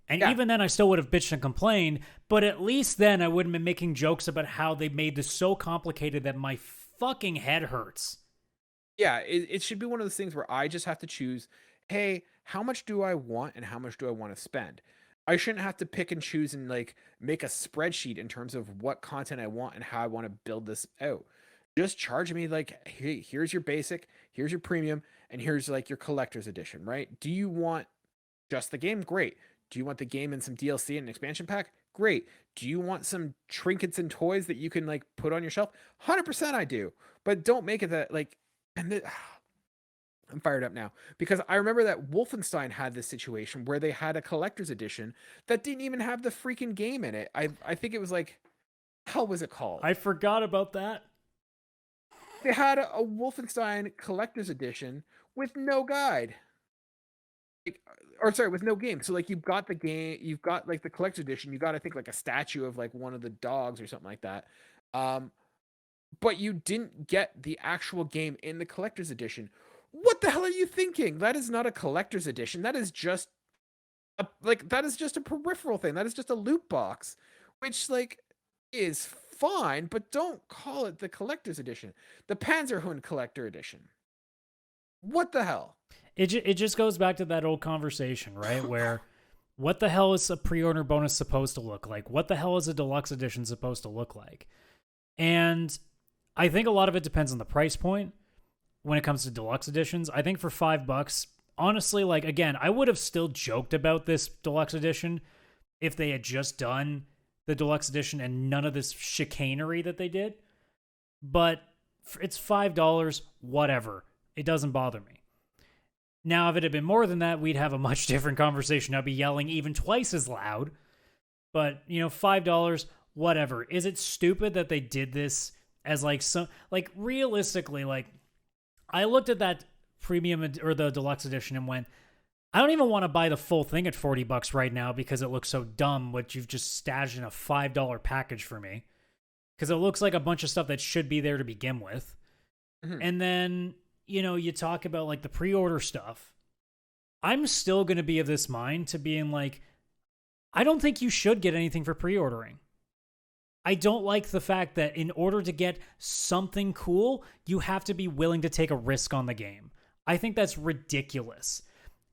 Speaker 2: And even then, I still would have bitched and complained, but at least then I wouldn't have been making jokes about how they made this so complicated that my fucking head hurts.
Speaker 1: Yeah, it should be one of those things where I just have to choose, hey, how much do I want and how much do I want to spend? I shouldn't have to pick and choose and like make a spreadsheet in terms of what content I want and how I want to build this out. Just charge me like, hey, here's your basic, here's your premium, and here's like your collector's edition, right? Do you want just the game? Great. Do you want the game and some DLC and an expansion pack? Great. Do you want some trinkets and toys that you can like put on your shelf? 100% I do. But don't make it that like and the, I'm fired up now because I remember that Wolfenstein had this situation where they had a collector's edition that didn't even have the freaking game in it. I think it was like, how was it called?
Speaker 2: I forgot about that.
Speaker 1: They had a Wolfenstein collector's edition with no guide. Or sorry, with no game. So like you've got the game, you've got like the collector's edition, you got I think like a statue of like one of the dogs or something like that. But you didn't get the actual game in the collector's edition. What the hell are you thinking? That is not a collector's edition. That is just that is just a peripheral thing. That is just a loot box, which like is fine, but don't call it the collector's edition. The Panzerhund collector edition. What the hell?
Speaker 2: It just goes back to that old conversation, right? Where what the hell is a pre-order bonus supposed to look like? What the hell is a deluxe edition supposed to look like? And I think a lot of it depends on the price point when it comes to deluxe editions. I think for $5, honestly, like again, I would have still joked about this deluxe edition if they had just done the deluxe edition and none of this chicanery that they did. But it's $5, whatever. It doesn't bother me. Now, if it had been more than that, we'd have a much different conversation. I'd be yelling even twice as loud. But, $5, whatever. Is it stupid that they did this as like some, like realistically, like I looked at that premium or the deluxe edition and went, I don't even want to buy the full thing at $40 right now because it looks so dumb what you've just stashed in a $5 package for me. Because it looks like a bunch of stuff that should be there to begin with. Mm-hmm. And then you talk about like the pre-order stuff. I'm still going to be of this mind to being like, I don't think you should get anything for pre-ordering. I don't like the fact that in order to get something cool, you have to be willing to take a risk on the game. I think that's ridiculous.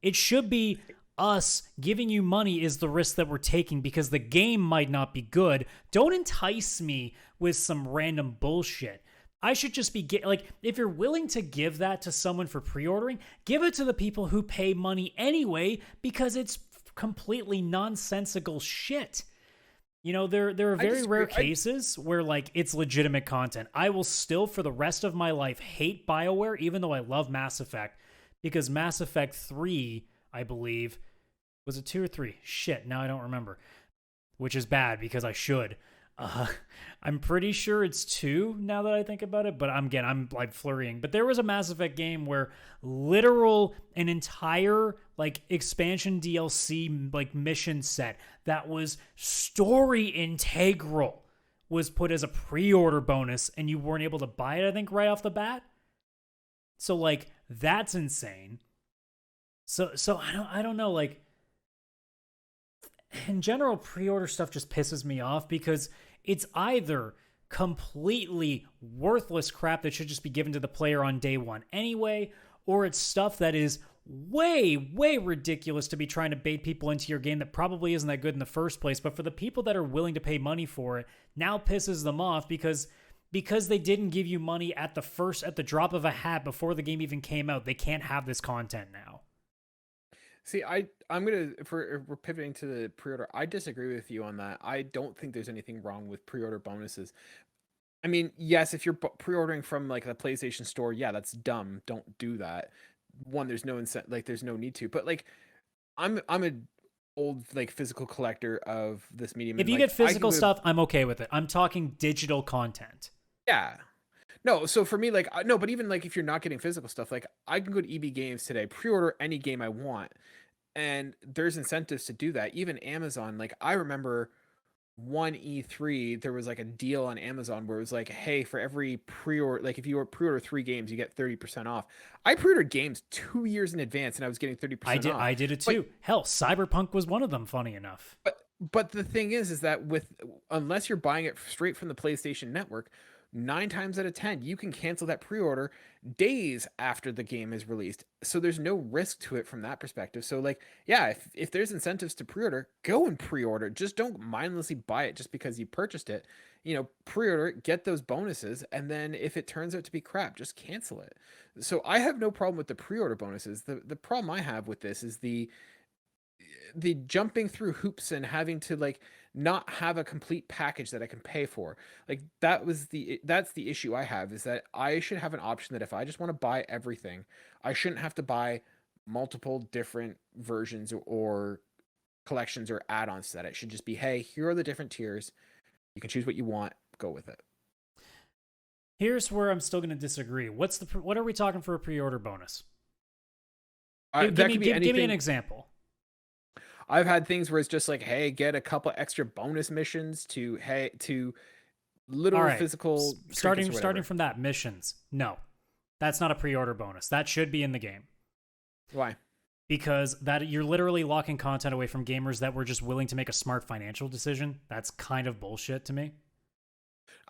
Speaker 2: It should be us giving you money is the risk that we're taking because the game might not be good. Don't entice me with some random bullshit. I should just be like, if you're willing to give that to someone for pre-ordering, give it to the people who pay money anyway because it's completely nonsensical shit. There are very rare cases where like it's legitimate content. I will still for the rest of my life hate BioWare even though I love Mass Effect because Mass Effect 3, I believe, was it 2 or 3? Shit, now I don't remember. Which is bad because I should. I'm pretty sure it's 2 now that I think about it, but I'm like flurrying. But there was a Mass Effect game where an entire like expansion DLC like mission set that was story integral was put as a pre-order bonus and you weren't able to buy it, I think, right off the bat. So like that's insane. So I don't know, like in general, pre-order stuff just pisses me off because it's either completely worthless crap that should just be given to the player on day one anyway, or it's stuff that is way, way ridiculous to be trying to bait people into your game that probably isn't that good in the first place, but for the people that are willing to pay money for it, now pisses them off because because they didn't give you money at the drop of a hat before the game even came out, they can't have this content now.
Speaker 1: See, I'm gonna, if we're pivoting to the pre-order, I disagree with you on that. I don't think there's anything wrong with pre-order bonuses. I mean, yes, if you're pre-ordering from like the PlayStation Store, yeah, that's dumb. Don't do that. One, there's no like there's no need to. But like, I'm a old like physical collector of this medium.
Speaker 2: If you get physical stuff, I'm okay with it. I'm talking digital content.
Speaker 1: Yeah. No, so for me, like, no, but even like if you're not getting physical stuff, like I can go to EB Games today, pre-order any game I want, and there's incentives to do that. Even Amazon, like I remember one E3, there was like a deal on Amazon where it was like, hey, for every pre-order, like if you pre-order 3 games, you get 30% off. I pre-ordered games 2 years in advance, and I was getting 30% off.
Speaker 2: I did it too. Hell, Cyberpunk was one of them. Funny enough.
Speaker 1: But the thing is that unless you're buying it straight from the PlayStation Network, 9 times out of 10, you can cancel that pre-order days after the game is released. So there's no risk to it from that perspective. So like, yeah, if there's incentives to pre-order, go and pre-order. Just don't mindlessly buy it just because you purchased it. You know, pre-order it, get those bonuses, and then if it turns out to be crap, just cancel it. So I have no problem with the pre-order bonuses. The problem I have with this is the jumping through hoops and having to like not have a complete package that I can pay for. Like that's the issue I have, is that I should have an option that if I just want to buy everything, I shouldn't have to buy multiple different versions or collections or add-ons to that. It should just be, hey, here are the different tiers. You can choose what you want, go with it.
Speaker 2: Here's where I'm still going to disagree. What are we talking for a pre-order bonus? Give me an example.
Speaker 1: I've had things where it's just like, hey, get a couple extra bonus missions to literal physical.
Speaker 2: Starting from that, missions. No, that's not a pre-order bonus. That should be in the game.
Speaker 1: Why?
Speaker 2: Because that you're literally locking content away from gamers that were just willing to make a smart financial decision. That's kind of bullshit to me.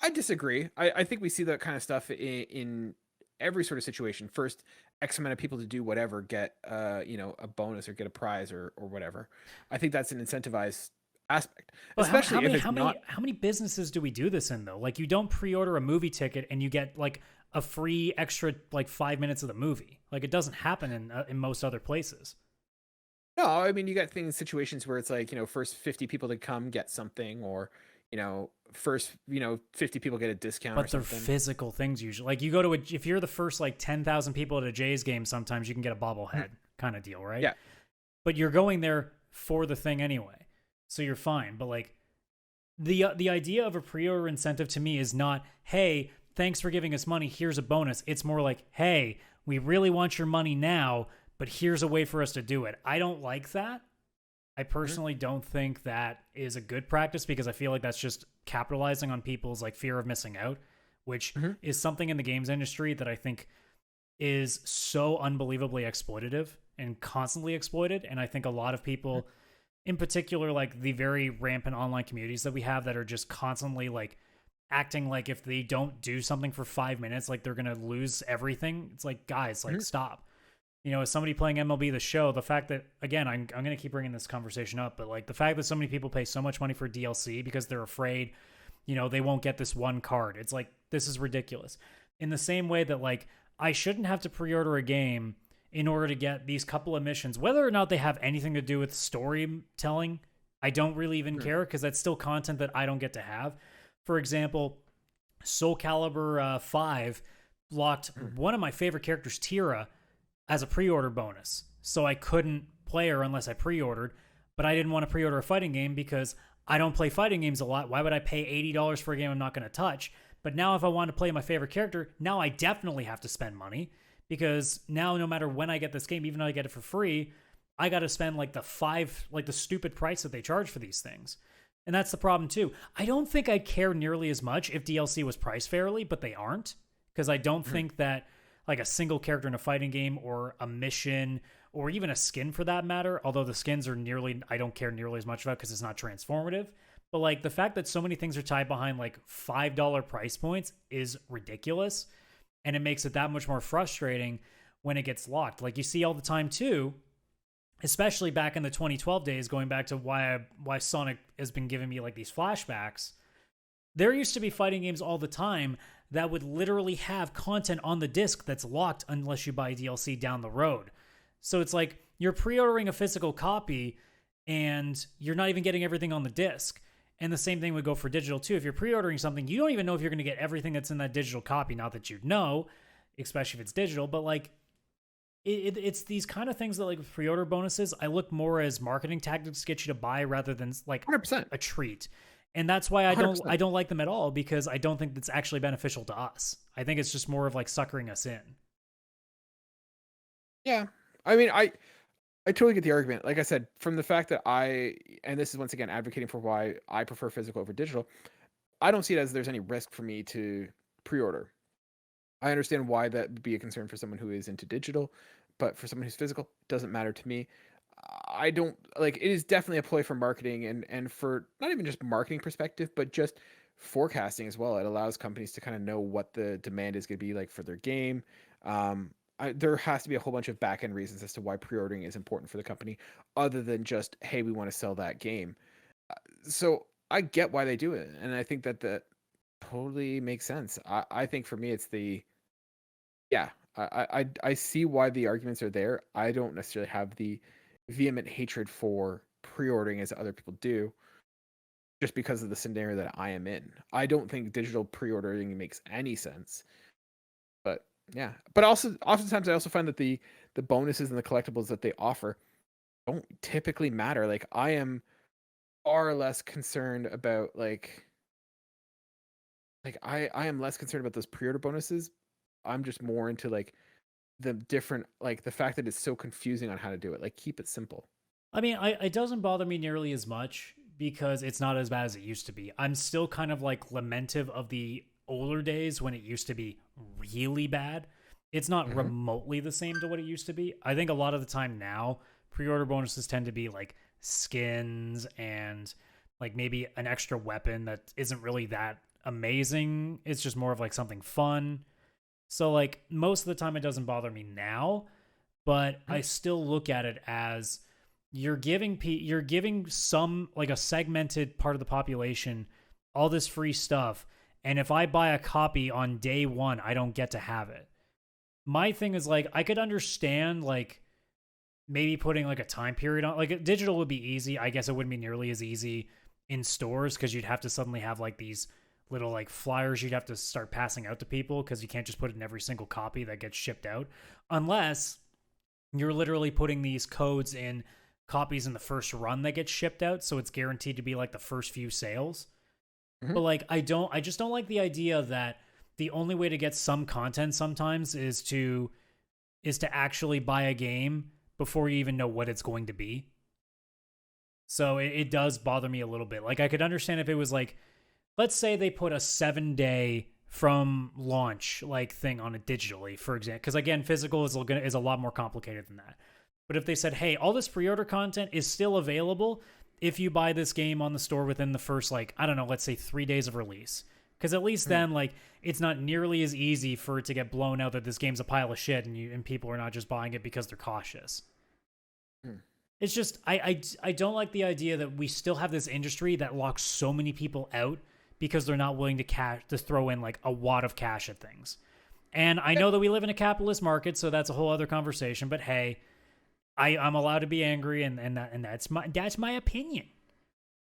Speaker 1: I disagree. I think we see that kind of stuff in every sort of situation. First, X amount of people to do whatever get a bonus or get a prize or whatever. I think that's an incentivized aspect.
Speaker 2: But especially how many businesses do we do this in though? Like you don't pre-order a movie ticket and you get like a free extra like 5 minutes of the movie. Like it doesn't happen in most other places.
Speaker 1: No, I mean you got situations where it's like, first 50 people to come get something, or first 50 people get a discount.
Speaker 2: But they're physical things usually. Like you go to if you're the first like 10,000 people at a Jays game, sometimes you can get a bobblehead kind of deal, right?
Speaker 1: Yeah.
Speaker 2: But you're going there for the thing anyway, so you're fine. But like the idea of a pre-order incentive to me is not, hey, thanks for giving us money, here's a bonus. It's more like, hey, we really want your money now, but here's a way for us to do it. I don't like that. I personally don't think that is a good practice, because I feel like that's just capitalizing on people's like fear of missing out, which is something in the games industry that I think is so unbelievably exploitative and constantly exploited. And I think a lot of people, in particular, like the very rampant online communities that we have that are just constantly like acting like if they don't do something for 5 minutes, like they're going to lose everything. It's like, guys, like stop. As somebody playing MLB The Show, the fact that, again, I'm going to keep bringing this conversation up, but like the fact that so many people pay so much money for DLC because they're afraid, they won't get this one card. It's like, this is ridiculous. In the same way that like, I shouldn't have to pre-order a game in order to get these couple of missions, whether or not they have anything to do with storytelling. I don't really even care, because that's still content that I don't get to have. For example, Soul Calibur 5 locked one of my favorite characters, Tira, as a pre-order bonus. So I couldn't play her unless I pre-ordered, but I didn't want to pre-order a fighting game because I don't play fighting games a lot. Why would I pay $80 for a game I'm not going to touch? But now if I want to play my favorite character, now I definitely have to spend money, because now no matter when I get this game, even though I get it for free, I got to spend like the stupid price that they charge for these things. And that's the problem too. I don't think I'd care nearly as much if DLC was priced fairly, but they aren't, because I don't think that like a single character in a fighting game or a mission or even a skin for that matter, although the skins are I don't care nearly as much about because it's not transformative. But like the fact that so many things are tied behind like $5 price points is ridiculous. And it makes it that much more frustrating when it gets locked. Like you see all the time too, especially back in the 2012 days, going back to why Sonic has been giving me like these flashbacks. There used to be fighting games all the time that would literally have content on the disc that's locked unless you buy DLC down the road. So it's like you're pre-ordering a physical copy and you're not even getting everything on the disc. And the same thing would go for digital too. If you're pre-ordering something, you don't even know if you're going to get everything that's in that digital copy. Not that you know, especially if it's digital, but like it's these kind of things that, like, with pre-order bonuses, I look more as marketing tactics to get you to buy rather than like
Speaker 1: 100%.
Speaker 2: a treat. And that's why I
Speaker 1: 100%.
Speaker 2: don't like them at all, because I don't think that's actually beneficial to us. I think it's just more of like suckering us in.
Speaker 1: Yeah. I mean, I totally get the argument. Like I said, from the fact that and this is once again advocating for why I prefer physical over digital, I don't see it as there's any risk for me to pre-order. I understand why that would be a concern for someone who is into digital, but for someone who's physical, it doesn't matter to me. I don't like, it is definitely a ploy for marketing and for not even just marketing perspective, but just forecasting as well. It allows companies to kind of know what the demand is going to be like for their game. There has to be a whole bunch of back end reasons as to why pre-ordering is important for the company, other than just, hey, we want to sell that game. So I get why they do it, and I think that totally makes sense. I think for me, it's yeah. I see why the arguments are there. I don't necessarily have the vehement hatred for pre-ordering as other people do, just because of the scenario that I am in. I don't think digital pre-ordering makes any sense. But yeah, but also oftentimes I also find that the bonuses and the collectibles that they offer don't typically matter. Like, I am far less concerned about I am less concerned about those pre-order bonuses. I'm just more into like the different, like the fact that it's so confusing on how to do it. Like, keep it simple.
Speaker 2: I mean, it doesn't bother me nearly as much because it's not as bad as it used to be. I'm still kind of like lamentive of the older days when it used to be really bad. It's not
Speaker 1: Hmm.
Speaker 2: remotely the same to what it used to be. I think a lot of the time now, pre-order bonuses tend to be like skins and like maybe an extra weapon that isn't really that amazing. It's just more of like something fun. So like most of the time it doesn't bother me now, but I still look at it as you're giving some, like, a segmented part of the population all this free stuff, and if I buy a copy on day 1, I don't get to have it. My thing is, like, I could understand like maybe putting like a time period on, like, digital would be easy. I guess it wouldn't be nearly as easy in stores because you'd have to suddenly have like these little like flyers you'd have to start passing out to people because you can't just put it in every single copy that gets shipped out, unless you're literally putting these codes in copies in the first run that gets shipped out, so it's guaranteed to be like the first few sales.
Speaker 1: Hmm.
Speaker 2: But like I just don't like the idea that the only way to get some content sometimes is to actually buy a game before you even know what it's going to be. So it does bother me a little bit. Like, I could understand if it was like, let's say they put a 7-day from launch like thing on it digitally, for example, because again, physical is a lot more complicated than that. But if they said, hey, all this pre-order content is still available if you buy this game on the store within the first, like, I don't know, let's say 3 days of release. Because at least then, like, it's not nearly as easy for it to get blown out that this game's a pile of shit and people are not just buying it because they're cautious. It's just I don't like the idea that we still have this industry that locks so many people out because they're not willing to throw in like a wad of cash at things. And I know that we live in a capitalist market, so that's a whole other conversation. But hey, I'm allowed to be angry, and that's my opinion.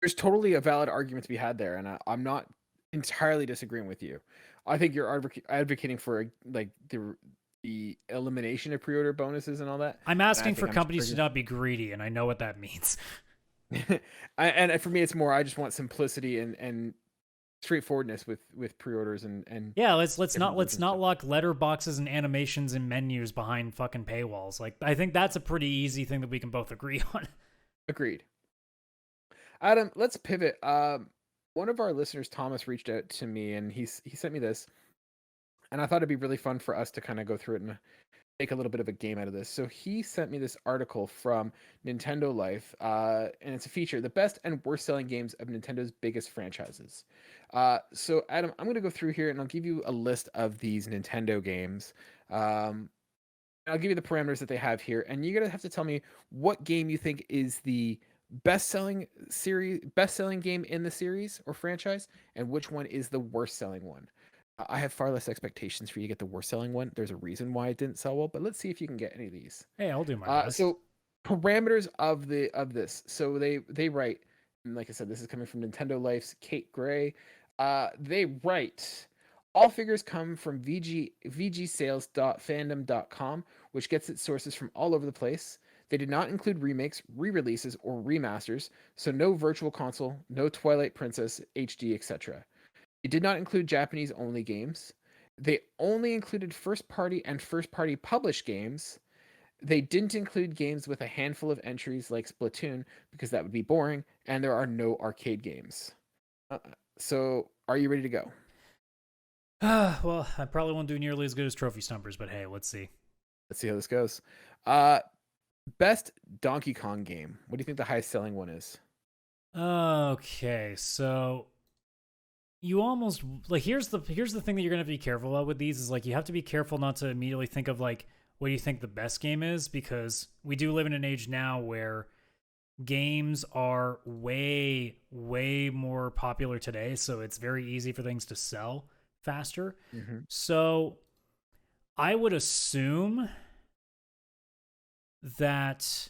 Speaker 1: There's totally a valid argument to be had there, and I'm not entirely disagreeing with you. I think you're advocating for like the elimination of pre-order bonuses and all that.
Speaker 2: I'm
Speaker 1: And I
Speaker 2: asking
Speaker 1: think
Speaker 2: for
Speaker 1: I'm
Speaker 2: companies to
Speaker 1: just
Speaker 2: not be greedy, and I know what that means.
Speaker 1: and for me, it's more, I just want simplicity and straightforwardness with pre-orders and
Speaker 2: Yeah, let's
Speaker 1: different
Speaker 2: not
Speaker 1: modes
Speaker 2: let's
Speaker 1: and
Speaker 2: not
Speaker 1: stuff.
Speaker 2: lock letterboxes and animations and menus behind fucking paywalls. Like, I think that's a pretty easy thing that we can both agree on.
Speaker 1: Agreed. Adam, let's pivot. One of our listeners, Thomas, reached out to me and he sent me this, and I thought it'd be really fun for us to kind of go through it and make a little bit of a game out of this. So he sent me this article from Nintendo Life, and it's a feature: the best and worst selling games of Nintendo's biggest franchises. So Adam, I'm going to go through here and I'll give you a list of these Nintendo games. I'll give you the parameters that they have here, and you're going to have to tell me what game you think is the best-selling game in the series or franchise, and which one is the worst-selling one. I have far less expectations for you to get the worst-selling one. There's a reason why it didn't sell well, but let's see if you can get any of these.
Speaker 2: Hey, I'll do my best.
Speaker 1: So parameters of this. So they write, and like I said, this is coming from Nintendo Life's Kate Gray. They write, all figures come from vgsales.fandom.com, which gets its sources from all over the place. They did not include remakes, re-releases, or remasters, so no Virtual Console, no Twilight Princess HD, etc. It did not include Japanese-only games. They only included first-party and first-party published games. They didn't include games with a handful of entries like Splatoon because that would be boring, and there are no arcade games. So, are you ready to go?
Speaker 2: Well, I probably won't do nearly as good as Trophy Stumpers, but hey, let's see.
Speaker 1: Let's see how this goes. Best Donkey Kong game. What do you think the highest selling one is?
Speaker 2: Okay, so you almost like here's the thing that you're gonna have to be careful about with these is like you have to be careful not to immediately think of like what do you think the best game is, because we do live in an age now where games are way more popular today, so it's very easy for things to sell faster.
Speaker 1: Mm-hmm.
Speaker 2: So I would assume that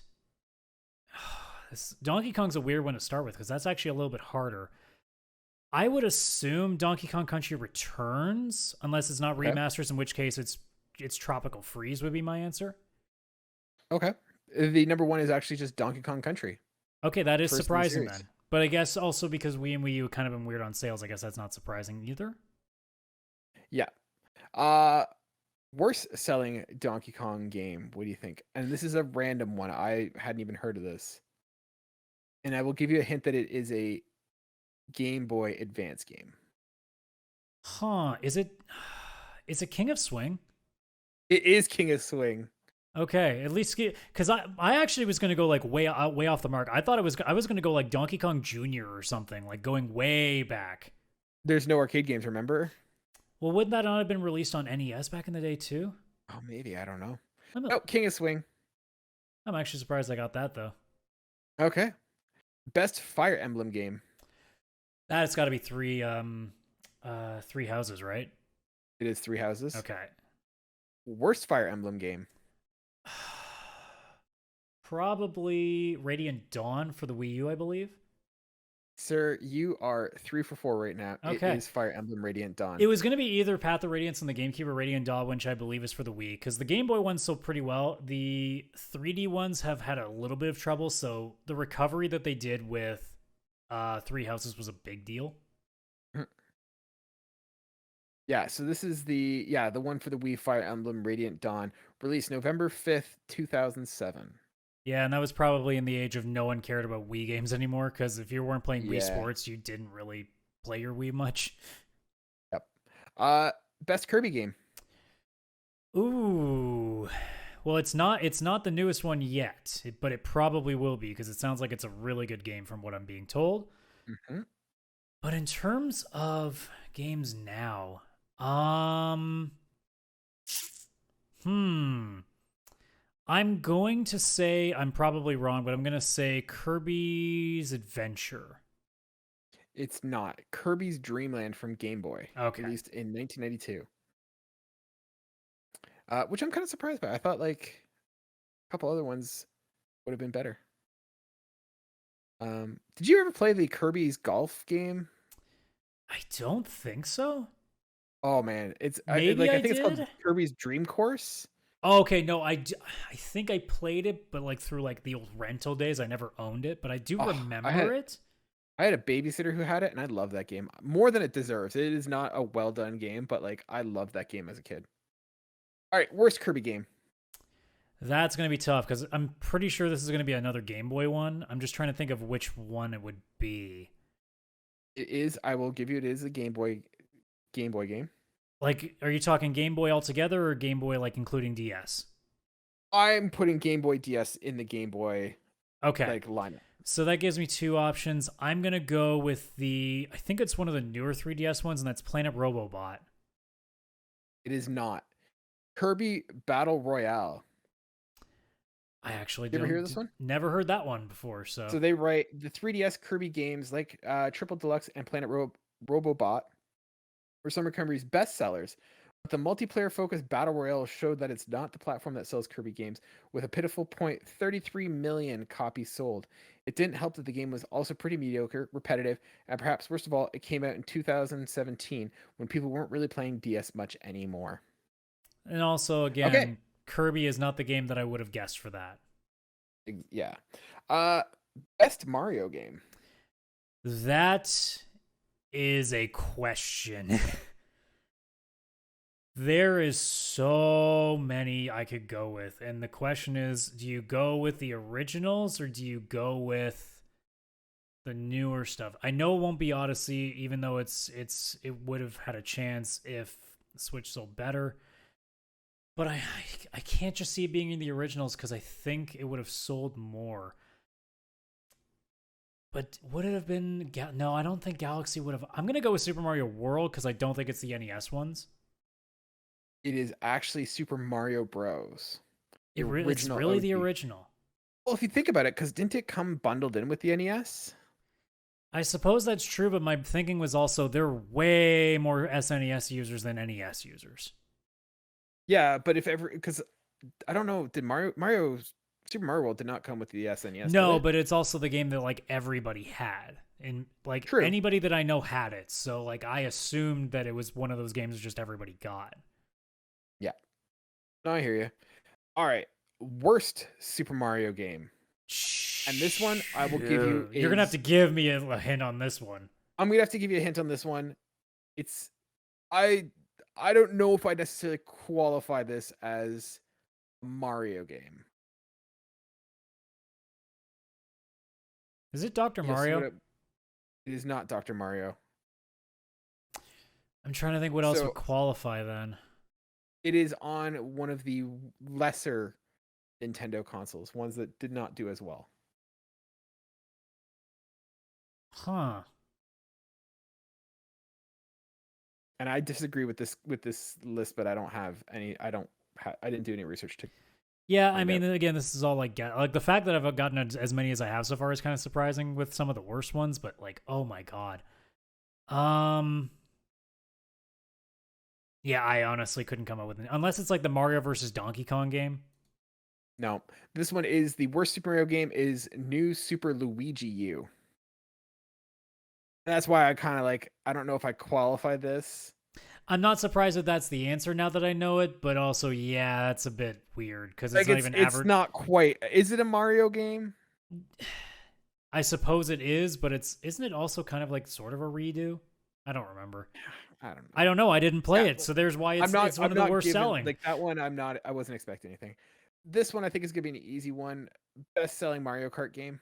Speaker 2: Donkey Kong's a weird one to start with because that's actually a little bit harder. I would assume Donkey Kong Country Returns, unless it's not remasters, in which case it's Tropical Freeze would be my answer.
Speaker 1: Okay. The number one is actually just Donkey Kong Country.
Speaker 2: Okay, that is surprising then. But I guess also because Wii and Wii U kind of been weird on sales, I guess that's not surprising either.
Speaker 1: Yeah. Worst selling Donkey Kong game. What do you think? And this is a random one. I hadn't even heard of this. And I will give you a hint that it is a Game Boy Advance game.
Speaker 2: Huh. Is it King of Swing?
Speaker 1: It is King of Swing.
Speaker 2: Okay, at least because I actually was gonna go like way off the mark. I was gonna go like Donkey Kong Jr. or something, like going way back.
Speaker 1: There's no arcade games, remember?
Speaker 2: Well, wouldn't that not have been released on NES back in the day too?
Speaker 1: Oh, maybe, I don't know. Oh, King of Swing.
Speaker 2: I'm actually surprised I got that though.
Speaker 1: Okay. Best Fire Emblem game.
Speaker 2: That's got to be Three Houses, right?
Speaker 1: It is Three Houses.
Speaker 2: Okay.
Speaker 1: Worst Fire Emblem game.
Speaker 2: Probably Radiant Dawn for the Wii U, I believe.
Speaker 1: Sir, you are 3 for 4 right now.
Speaker 2: Okay.
Speaker 1: It is Fire Emblem Radiant Dawn.
Speaker 2: It was going to be either Path of Radiance on the GameCube or Radiant Dawn, which I believe is for the Wii, because the Game Boy ones sold pretty well. The 3D ones have had a little bit of trouble, so the recovery that they did with Three Houses was a big deal.
Speaker 1: Yeah, so this is the one for the Wii, Fire Emblem Radiant Dawn, released November 5th, 2007.
Speaker 2: Yeah, and that was probably in the age of no one cared about Wii games anymore, because if you weren't playing Wii Sports, you didn't really play your Wii much.
Speaker 1: Yep. Best Kirby game.
Speaker 2: Ooh. Well, it's not the newest one yet, but it probably will be, because it sounds like it's a really good game from what I'm being told.
Speaker 1: Mm-hmm.
Speaker 2: But in terms of games now, I'm going to say, I'm probably wrong, but I'm going to say Kirby's Adventure.
Speaker 1: It's not. Kirby's Dream Land from Game Boy.
Speaker 2: Okay.
Speaker 1: Released in 1992. Which I'm kind of surprised by. I thought like a couple other ones would have been better. Did you ever play the Kirby's golf game?
Speaker 2: I don't think so.
Speaker 1: Oh man, it's
Speaker 2: I think
Speaker 1: it's called Kirby's Dream Course.
Speaker 2: Oh, okay, no, I think I played it, but like through like the old rental days. I never owned it, but I do remember it.
Speaker 1: I had a babysitter who had it, and I love that game more than it deserves. It is not a well done game, but like I loved that game as a kid. All right, worst Kirby game.
Speaker 2: That's going to be tough because I'm pretty sure this is going to be another Game Boy one. I'm just trying to think of which one it would be.
Speaker 1: It is. I will give you. It is a Game Boy game.
Speaker 2: Like, are you talking Game Boy altogether or Game Boy like including DS?
Speaker 1: I'm putting Game Boy DS in the Game Boy lineup.
Speaker 2: So that gives me two options. I'm going to go with I think it's one of the newer 3DS ones, and that's Planet Robobot.
Speaker 1: It is not. Kirby Battle Royale.
Speaker 2: I actually
Speaker 1: You ever hear this one?
Speaker 2: Never heard that one before. So
Speaker 1: So they write the 3DS Kirby games like Triple Deluxe and Planet Robobot were some of Kirby's best sellers. But the multiplayer-focused Battle Royale showed that it's not the platform that sells Kirby games, with a pitiful 0.33 million copies sold. It didn't help that the game was also pretty mediocre, repetitive, and perhaps worst of all, it came out in 2017 when people weren't really playing DS much anymore.
Speaker 2: and also again,
Speaker 1: Okay.
Speaker 2: Kirby is not the game that I would have guessed for that.
Speaker 1: Yeah. Best Mario game.
Speaker 2: That is a question. There is so many I could go with, and the question is, do you go with the originals or do you go with the newer stuff? I know it won't be Odyssey, even though it would have had a chance if the Switch sold better. But I can't just see it being in the originals because I think it would have sold more. But would it have been... No, I don't think Galaxy would have... I'm going to go with Super Mario World because I don't think it's the NES ones.
Speaker 1: It is actually Super Mario Bros.
Speaker 2: It's really the original.
Speaker 1: Well, if you think about it, because didn't it come bundled in with the NES?
Speaker 2: I suppose that's true, but my thinking was also there are way more SNES users than NES users.
Speaker 1: Yeah, but if ever... Because, I don't know, did Super Mario World did not come with the SNES?
Speaker 2: No, but it's also the game that, like, everybody had. And, like,
Speaker 1: True.
Speaker 2: Anybody that I know had it. So, like, I assumed that it was one of those games that just everybody got.
Speaker 1: Yeah. No, I hear you. All right. Worst Super Mario game. And this one, I will give you...
Speaker 2: You're going to have to give me a hint on this one.
Speaker 1: I'm going to have to give you a hint on this one. It's... I don't know if I necessarily qualify this as a Mario game.
Speaker 2: Is it Dr. Mario?
Speaker 1: It is not Dr. Mario.
Speaker 2: I'm trying to think what else would qualify then.
Speaker 1: It is on one of the lesser Nintendo consoles, ones that did not do as well.
Speaker 2: Huh.
Speaker 1: And I disagree with this list, but I don't have any. I didn't do any research to.
Speaker 2: Yeah, I mean, again, this is all like the fact that I've gotten as many as I have so far is kind of surprising with some of the worst ones, but like, oh my god. Yeah, I honestly couldn't come up with it unless it's like the Mario versus Donkey Kong game.
Speaker 1: No, this one is the worst Super Mario game. Is New Super Luigi U. That's why I kind of like. I don't know if I qualify this.
Speaker 2: I'm not surprised that that's the answer now that I know it, but also, yeah, that's a bit weird because it's not even average.
Speaker 1: It's not quite. Is it a Mario game?
Speaker 2: I suppose it is, but isn't it also kind of like sort of a redo? I don't remember. I don't know. I didn't play it, so there's why it's one of the worst selling.
Speaker 1: Like that one, I wasn't expecting anything. This one I think is gonna be an easy one. Best selling Mario Kart game.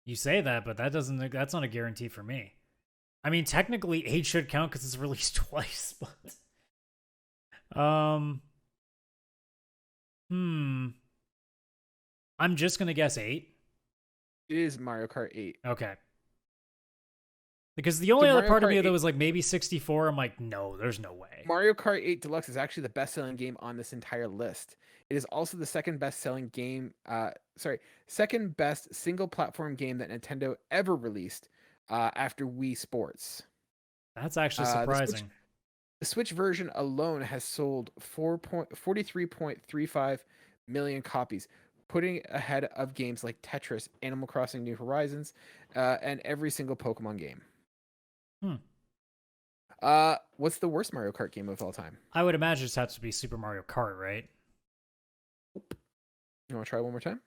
Speaker 2: You say that, but that's not a guarantee for me. I mean, technically 8 should count because it's released twice, but I'm just gonna guess 8.
Speaker 1: It is Mario Kart 8.
Speaker 2: Okay. Because the only other part of me that was like maybe 64, I'm like, no, there's no way.
Speaker 1: Mario Kart 8 Deluxe is actually the best-selling game on this entire list. It is also the second best-selling game, second best single-platform game that Nintendo ever released after Wii Sports.
Speaker 2: That's actually surprising.
Speaker 1: The Switch version alone has sold 43.35 million copies, putting it ahead of games like Tetris, Animal Crossing New Horizons, and every single Pokemon game. What's the worst Mario Kart game of all time?
Speaker 2: I would imagine it has to be Super Mario Kart, right?
Speaker 1: You want to try one more time?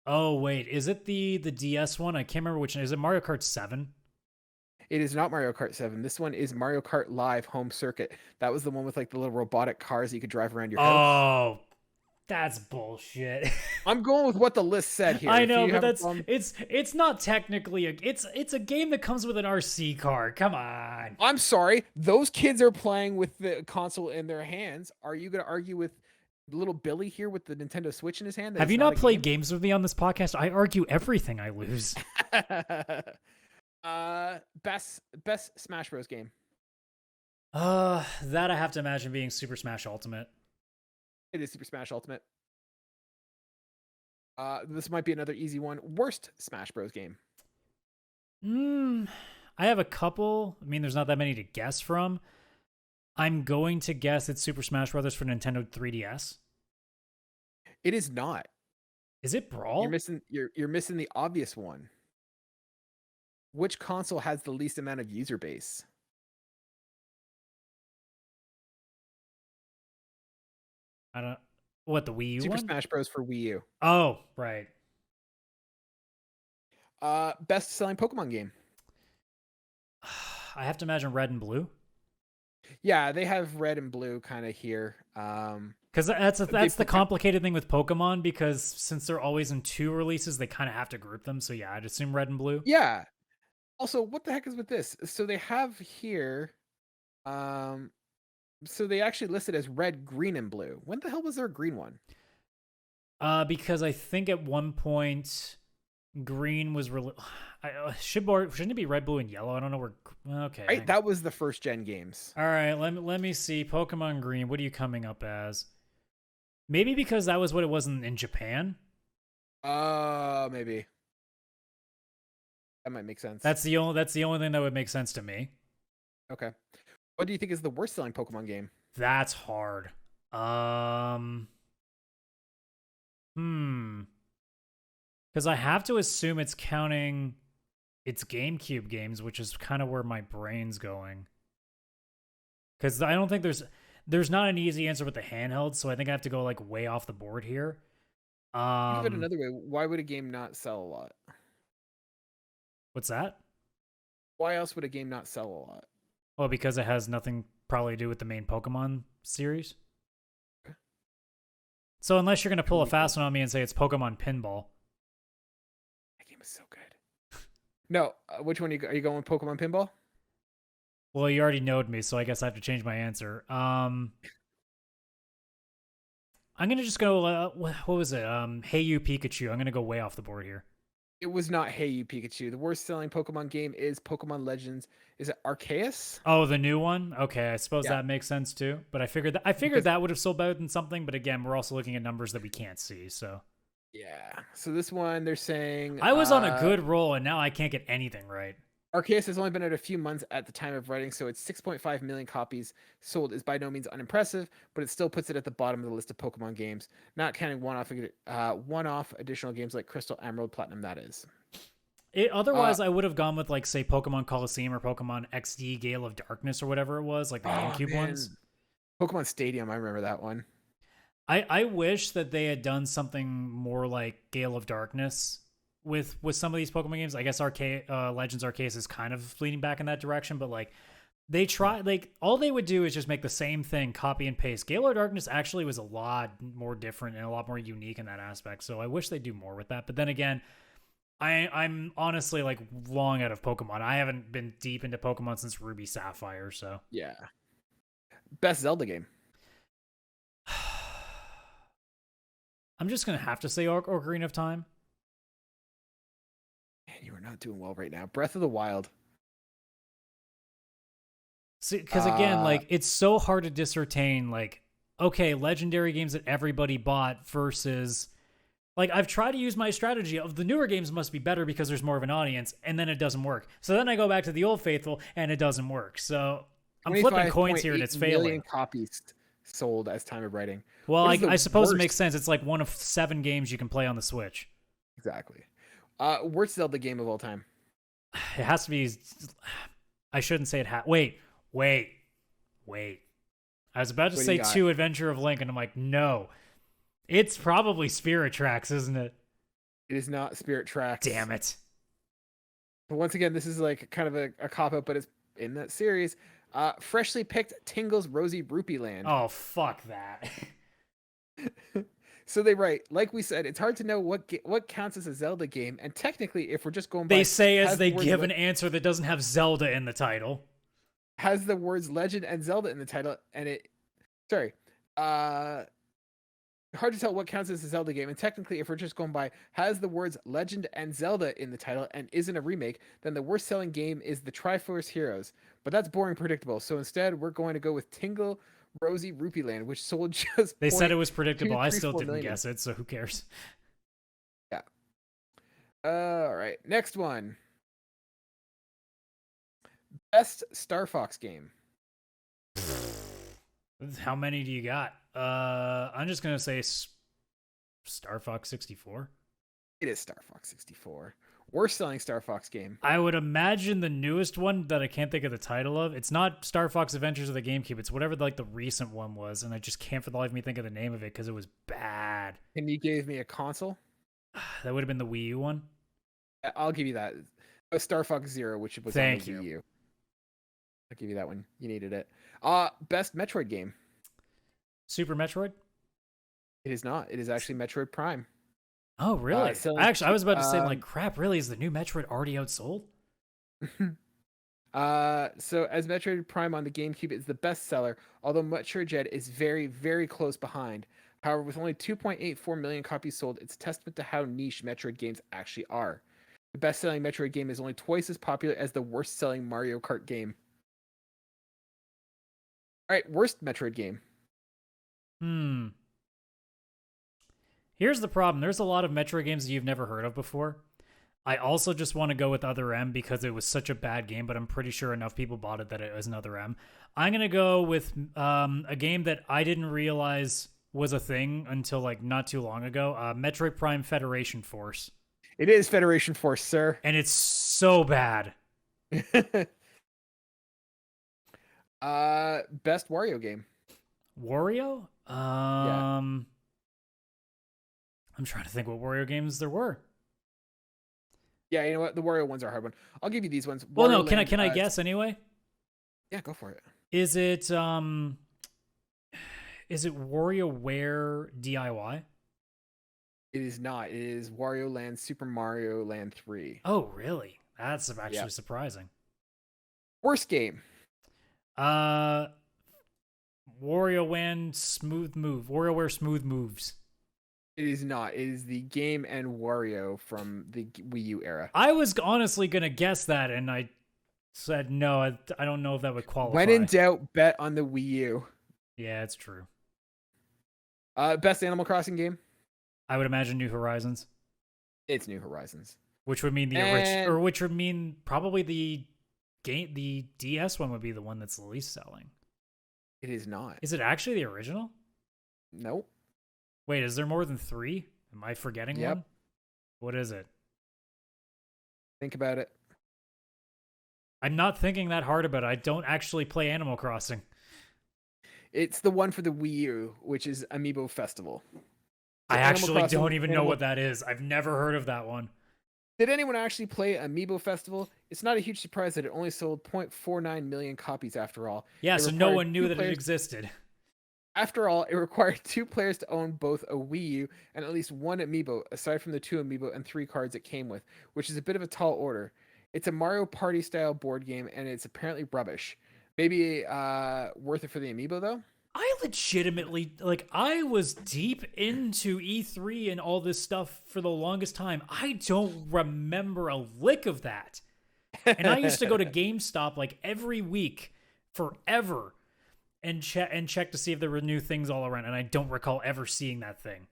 Speaker 2: Oh, wait. Is it the DS one? I can't remember which one. Is it Mario Kart 7?
Speaker 1: It is not Mario Kart 7. This one is Mario Kart Live Home Circuit. That was the one with like the little robotic cars that you could drive around your house.
Speaker 2: Oh, that's bullshit.
Speaker 1: I'm going with what the list said here.
Speaker 2: I know, but it's not technically it's a game that comes with an RC car. Come on.
Speaker 1: I'm sorry. Those kids are playing with the console in their hands. Are you going to argue with little Billy here with the Nintendo Switch in his hand?
Speaker 2: Have you not played games with me on this podcast? I argue everything I lose.
Speaker 1: Best Smash Bros game.
Speaker 2: That I have to imagine being Super Smash Ultimate.
Speaker 1: It is Super Smash Ultimate. This might be another easy one. Worst Smash Bros. Game.
Speaker 2: I have a couple. I mean, there's not that many to guess from. I'm going to guess it's Super Smash Brothers for Nintendo 3DS.
Speaker 1: It is not.
Speaker 2: Is it Brawl?
Speaker 1: You're missing the obvious one. Which console has the least amount of user base?
Speaker 2: I don't. What, the Wii U
Speaker 1: Super
Speaker 2: one?
Speaker 1: Smash Bros. For Wii U.
Speaker 2: Oh, right.
Speaker 1: Best selling Pokemon game.
Speaker 2: I have to imagine Red and Blue.
Speaker 1: Yeah, they have Red and Blue kind of here.
Speaker 2: Because that's the complicated thing with Pokemon, because since they're always in 2 releases, they kind of have to group them. So yeah, I'd assume Red and Blue.
Speaker 1: Yeah. Also, what the heck is with this? So they have here, so they actually listed as red, green, and blue. When the hell was there a green one?
Speaker 2: Because I think at one point, green was shouldn't it be red, blue, and yellow? I don't know where. Okay,
Speaker 1: right, that was the first gen games.
Speaker 2: All right, let me see. Pokemon Green. What are you coming up as? Maybe because that was what it was in Japan.
Speaker 1: Maybe. That might make sense.
Speaker 2: That's the only thing that would make sense to me.
Speaker 1: Okay. What do you think is the worst selling Pokemon game?
Speaker 2: That's hard. Because I have to assume it's counting its GameCube games, which is kind of where my brain's going. Because I don't think there's not an easy answer with the handheld, so I think I have to go like way off the board here.
Speaker 1: Think of it another way. Why would a game not sell a lot?
Speaker 2: What's that?
Speaker 1: Why else would a game not sell a lot?
Speaker 2: Well, because it has nothing probably to do with the main Pokemon series.
Speaker 1: Okay.
Speaker 2: So unless you're going to pull a fast one on me and say it's Pokemon Pinball.
Speaker 1: That game is so good. No, which one are you going with, Pokemon Pinball?
Speaker 2: Well, you already knowed me, so I guess I have to change my answer. I'm going to just go, what was it? Hey You Pikachu. I'm going to go way off the board here.
Speaker 1: It was not Hey You Pikachu. The worst selling Pokemon game is Pokemon Legends. Is it Arceus?
Speaker 2: Oh, the new one? Okay, I suppose that makes sense too. But I figured that would have sold better than something, but again, we're also looking at numbers that we can't see, so.
Speaker 1: Yeah. So this one they're saying
Speaker 2: I was on a good roll and now I can't get anything right.
Speaker 1: Arceus has only been out a few months at the time of writing, so its 6.5 million copies sold is by no means unimpressive, but it still puts it at the bottom of the list of Pokemon games, not counting one-off additional games like Crystal, Emerald, Platinum, that is.
Speaker 2: Otherwise, I would have gone with, like, say, Pokemon Coliseum or Pokemon XD Gale of Darkness or whatever it was, like the GameCube ones.
Speaker 1: Pokemon Stadium, I remember that one.
Speaker 2: I wish that they had done something more like Gale of Darkness with some of these Pokemon games. I guess Legends Arceus is kind of leaning back in that direction, but like they try, like all they would do is just make the same thing, copy and paste. Gale of Darkness actually was a lot more different and a lot more unique in that aspect. So I wish they do more with that. But then again, I'm honestly like long out of Pokemon. I haven't been deep into Pokemon since Ruby Sapphire. So
Speaker 1: yeah, best Zelda game.
Speaker 2: I'm just gonna have to say Ocarina of Time.
Speaker 1: You are not doing well right now. Breath of the Wild.
Speaker 2: See, because again, like it's so hard to discern, like, okay, legendary games that everybody bought versus, like, I've tried to use my strategy of the newer games must be better because there's more of an audience, and then it doesn't work. So then I go back to the old faithful, and it doesn't work. So I'm flipping coins here, and it's failing.
Speaker 1: Million copies sold as time of writing.
Speaker 2: Well, I suppose it makes sense. It's like one of 7 games you can play on the Switch.
Speaker 1: Exactly. Worst Zelda game of all time.
Speaker 2: It has to be. I shouldn't say it. Wait. I was about to say 2 Adventure of Link, and I'm like, no. It's probably Spirit Tracks, isn't it?
Speaker 1: It is not Spirit Tracks.
Speaker 2: Damn it.
Speaker 1: But once again, this is like kind of a cop-out, but it's in that series. Freshly picked Tingle's Rosy Rupee Land.
Speaker 2: Oh, fuck that.
Speaker 1: So they write, like we said, it's hard to know what counts as a Zelda game, and technically, if we're just going by...
Speaker 2: They say as they give an answer that doesn't have Zelda in the title.
Speaker 1: Has the words Legend and Zelda in the title, and it... Sorry. Hard to tell what counts as a Zelda game, and technically, if we're just going by has the words Legend and Zelda in the title and isn't a remake, then the worst-selling game is the Triforce Heroes. But that's boring predictable, so instead, we're going to go with Tingle Rosie Rupee Land, which sold just.
Speaker 2: They said it was predictable. I still
Speaker 1: 234
Speaker 2: didn't
Speaker 1: million.
Speaker 2: guess it, so who cares?
Speaker 1: Yeah. All right. Next one. Best Star Fox game.
Speaker 2: How many do you got? I'm just gonna say Star Fox 64.
Speaker 1: It is Star Fox 64. Worst selling Star Fox game.
Speaker 2: I would imagine the newest one that I can't think of the title of. It's not Star Fox Adventures of the GameCube. It's whatever like the recent one was, and I just can't for the life of me think of the name of it because it was bad.
Speaker 1: And you gave me a console?
Speaker 2: That would have been the Wii U one.
Speaker 1: I'll give you that. Star Fox Zero, which was on the Wii U. I'll give you that one. You needed it. Best Metroid game.
Speaker 2: Super Metroid?
Speaker 1: It is not. It is actually Metroid Prime.
Speaker 2: Oh, really? Actually, I was about to say, like, crap, really? Is the new Metroid already outsold?
Speaker 1: So as Metroid Prime on the GameCube is the best seller, although Metroid Dread is very, very close behind. However, with only 2.84 million copies sold, it's a testament to how niche Metroid games actually are. The best-selling Metroid game is only twice as popular as the worst-selling Mario Kart game. All right, worst Metroid game.
Speaker 2: Here's the problem. There's a lot of Metroid games that you've never heard of before. I also just want to go with Other M because it was such a bad game, but I'm pretty sure enough people bought it that it was another M. I'm going to go with a game that I didn't realize was a thing until like not too long ago. Metroid Prime Federation Force.
Speaker 1: It is Federation Force, sir.
Speaker 2: And it's so bad.
Speaker 1: Best Wario game.
Speaker 2: Wario?
Speaker 1: Yeah.
Speaker 2: I'm trying to think what Wario games there were.
Speaker 1: Yeah, you know what? The Wario ones are a hard one. I'll give you these ones.
Speaker 2: Well,
Speaker 1: Wario
Speaker 2: no,
Speaker 1: Land,
Speaker 2: can I guess anyway?
Speaker 1: Yeah, go for it.
Speaker 2: Is it WarioWare DIY?
Speaker 1: It is not. It is Wario Land Super Mario Land 3.
Speaker 2: Oh, really? That's actually surprising.
Speaker 1: Worst game.
Speaker 2: WarioWare Smooth Move. WarioWare Smooth Moves.
Speaker 1: It is not. It is the Game and Wario from the Wii U era.
Speaker 2: I was honestly going to guess that, and I said no. I don't know if that would qualify.
Speaker 1: When in doubt, bet on the Wii U.
Speaker 2: Yeah, it's true.
Speaker 1: Best Animal Crossing game?
Speaker 2: I would imagine New Horizons.
Speaker 1: It's New Horizons.
Speaker 2: Which would mean the original, or which would mean probably the DS one would be the one that's the least selling.
Speaker 1: It is not.
Speaker 2: Is it actually the original?
Speaker 1: Nope.
Speaker 2: Wait, is there more than 3? Am I forgetting one? What is it?
Speaker 1: Think about it.
Speaker 2: I'm not thinking that hard about it. I don't actually play Animal Crossing.
Speaker 1: It's the one for the Wii U, which is Amiibo Festival. So
Speaker 2: I actually don't even know what that is. I've never heard of that one.
Speaker 1: Did anyone actually play Amiibo Festival? It's not a huge surprise that it only sold 0.49 million copies after all.
Speaker 2: Yeah, so no one knew that it existed.
Speaker 1: After all, it required 2 players to own both a Wii U and at least 1 Amiibo, aside from the 2 Amiibo and 3 cards it came with, which is a bit of a tall order. It's a Mario Party style board game, and it's apparently rubbish. Maybe worth it for the Amiibo, though?
Speaker 2: I legitimately, I was deep into E3 and all this stuff for the longest time. I don't remember a lick of that. And I used to go to GameStop every week forever and check to see if there were new things all around, and I don't recall ever seeing that thing.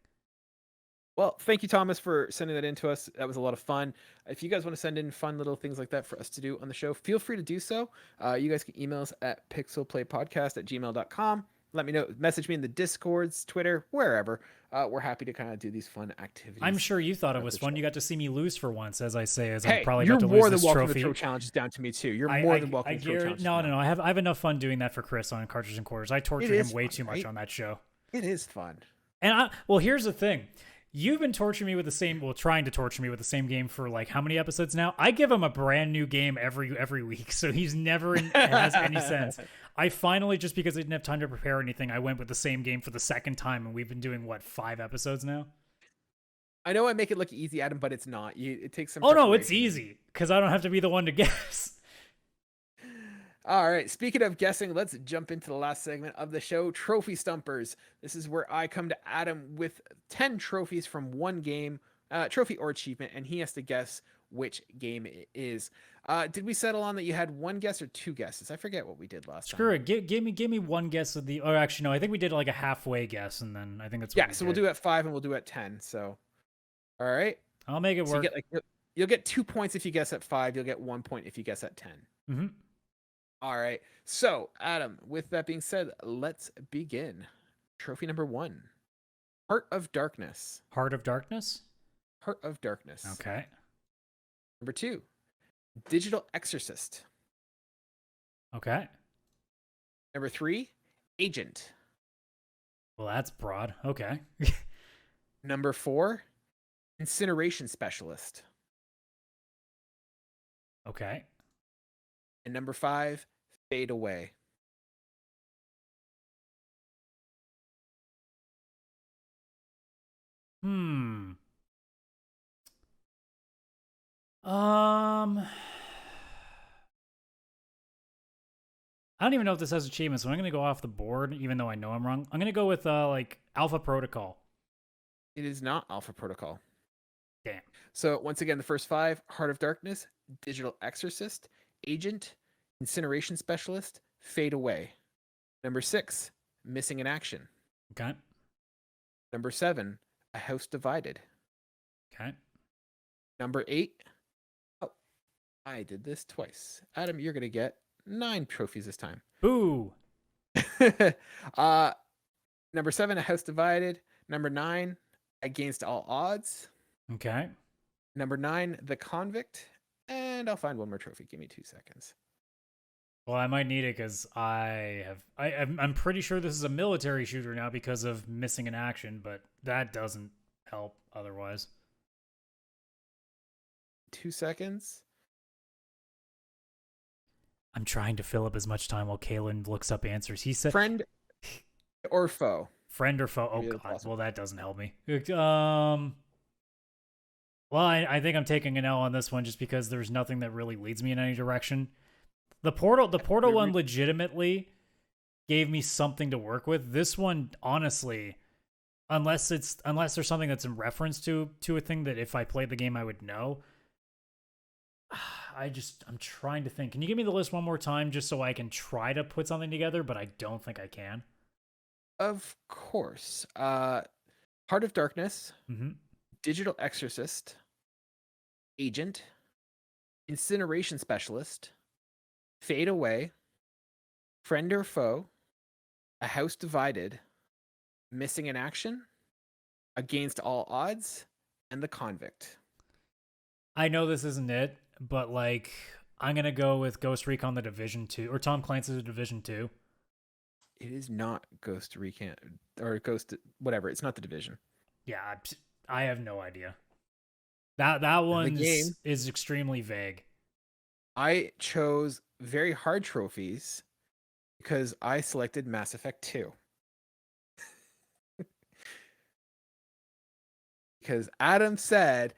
Speaker 1: Well, thank you, Thomas, for sending that in to us. That was a lot of fun. If you guys want to send in fun little things like that for us to do on the show, feel free to do so. You guys can email us at pixelplaypodcast@gmail.com. Let me know. Message me in the Discords, Twitter, wherever. We're happy to kind of do these fun activities.
Speaker 2: I'm sure you thought it was fun. You got to see me lose for once, as I say, as
Speaker 1: hey,
Speaker 2: I'm probably about to lose this trophy.
Speaker 1: You're more than welcome to throw challenges down to me, too. You're more than welcome to throw challenges
Speaker 2: No. I have enough fun doing that for Chris on Cartridge and Quarters. I torture him way too much on that show.
Speaker 1: It is fun.
Speaker 2: And here's the thing. You've been torturing me with the same, trying to torture me with the same game for how many episodes now? I give him a brand new game every week, so he's never has any sense. I finally, just because I didn't have time to prepare anything, I went with the same game for the second time, and we've been doing 5 episodes now?
Speaker 1: I know I make it look easy, Adam, but it's not. It takes some.
Speaker 2: Oh no, it's easy because I don't have to be the one to guess.
Speaker 1: All right. Speaking of guessing, let's jump into the last segment of the show, Trophy Stumpers. This is where I come to Adam with 10 trophies from one game, trophy or achievement, and he has to guess which game it is. Did we settle on that you had one guess or two guesses? I forget what we did last time.
Speaker 2: Screw it. Give me one guess of the. Or actually, no. I think we did like a halfway guess, and then I think that's what we
Speaker 1: so
Speaker 2: did.
Speaker 1: we'll do at 5 and we'll do at 10. So, all right.
Speaker 2: I'll make it work.
Speaker 1: You'll get 2 points if you guess at 5. You'll get 1 point if you guess at 10.
Speaker 2: Mm-hmm.
Speaker 1: All right. So, Adam, with that being said, let's begin. Trophy number 1. Heart of Darkness.
Speaker 2: Heart of Darkness?
Speaker 1: Heart of Darkness.
Speaker 2: Okay.
Speaker 1: Number 2. Digital Exorcist.
Speaker 2: Okay.
Speaker 1: Number 3. Agent.
Speaker 2: Well, that's broad. Okay.
Speaker 1: Number 4. Incineration Specialist.
Speaker 2: Okay.
Speaker 1: And number 5. Fade Away.
Speaker 2: I don't even know if this has achievements, so I'm going to go off the board, even though I know I'm wrong. I'm going to go with, like, Alpha Protocol.
Speaker 1: It is not Alpha Protocol.
Speaker 2: Damn.
Speaker 1: So, once again, the first 5, Heart of Darkness, Digital Exorcist, Agent, Incineration Specialist, Fade Away. Number 6, Missing in Action.
Speaker 2: Okay.
Speaker 1: Number 7, A House Divided.
Speaker 2: Okay.
Speaker 1: Number 8, oh, I did this twice. Adam, you're going to get 9 trophies this time.
Speaker 2: Boo!
Speaker 1: Number 7, A House Divided. Number 9, Against All Odds.
Speaker 2: Okay.
Speaker 1: Number 9, The Convict. And I'll find one more trophy. Give me 2 seconds.
Speaker 2: Well, I might need it because I'm pretty sure this is a military shooter now because of missing in action, but that doesn't help otherwise.
Speaker 1: 2 seconds.
Speaker 2: I'm trying to fill up as much time while Kaylan looks up answers. He said
Speaker 1: Friend or foe?
Speaker 2: Friend or foe? Oh,
Speaker 1: Really
Speaker 2: God.
Speaker 1: possible.
Speaker 2: Well, that doesn't help me. Well, I think I'm taking an L on this one just because there's nothing that really leads me in any direction. The portal one legitimately gave me something to work with. This one, honestly, unless there's something that's in reference to a thing that if I played the game I would know. I'm trying to think. Can you give me the list one more time just so I can try to put something together, but I don't think I can.
Speaker 1: Of course. Heart of Darkness, Digital Exorcist, Agent, Incineration Specialist, Fade Away, Friend or Foe, A House Divided, Missing in Action, Against All Odds, and The Convict.
Speaker 2: I know this isn't it, but like I'm gonna go with Ghost Recon: The Division 2 or Tom Clancy's The Division 2.
Speaker 1: It is not Ghost Recon or Ghost whatever. It's not The Division.
Speaker 2: Yeah, I have no idea. That one is extremely vague.
Speaker 1: I chose very hard trophies because I selected Mass Effect 2. Because Adam said,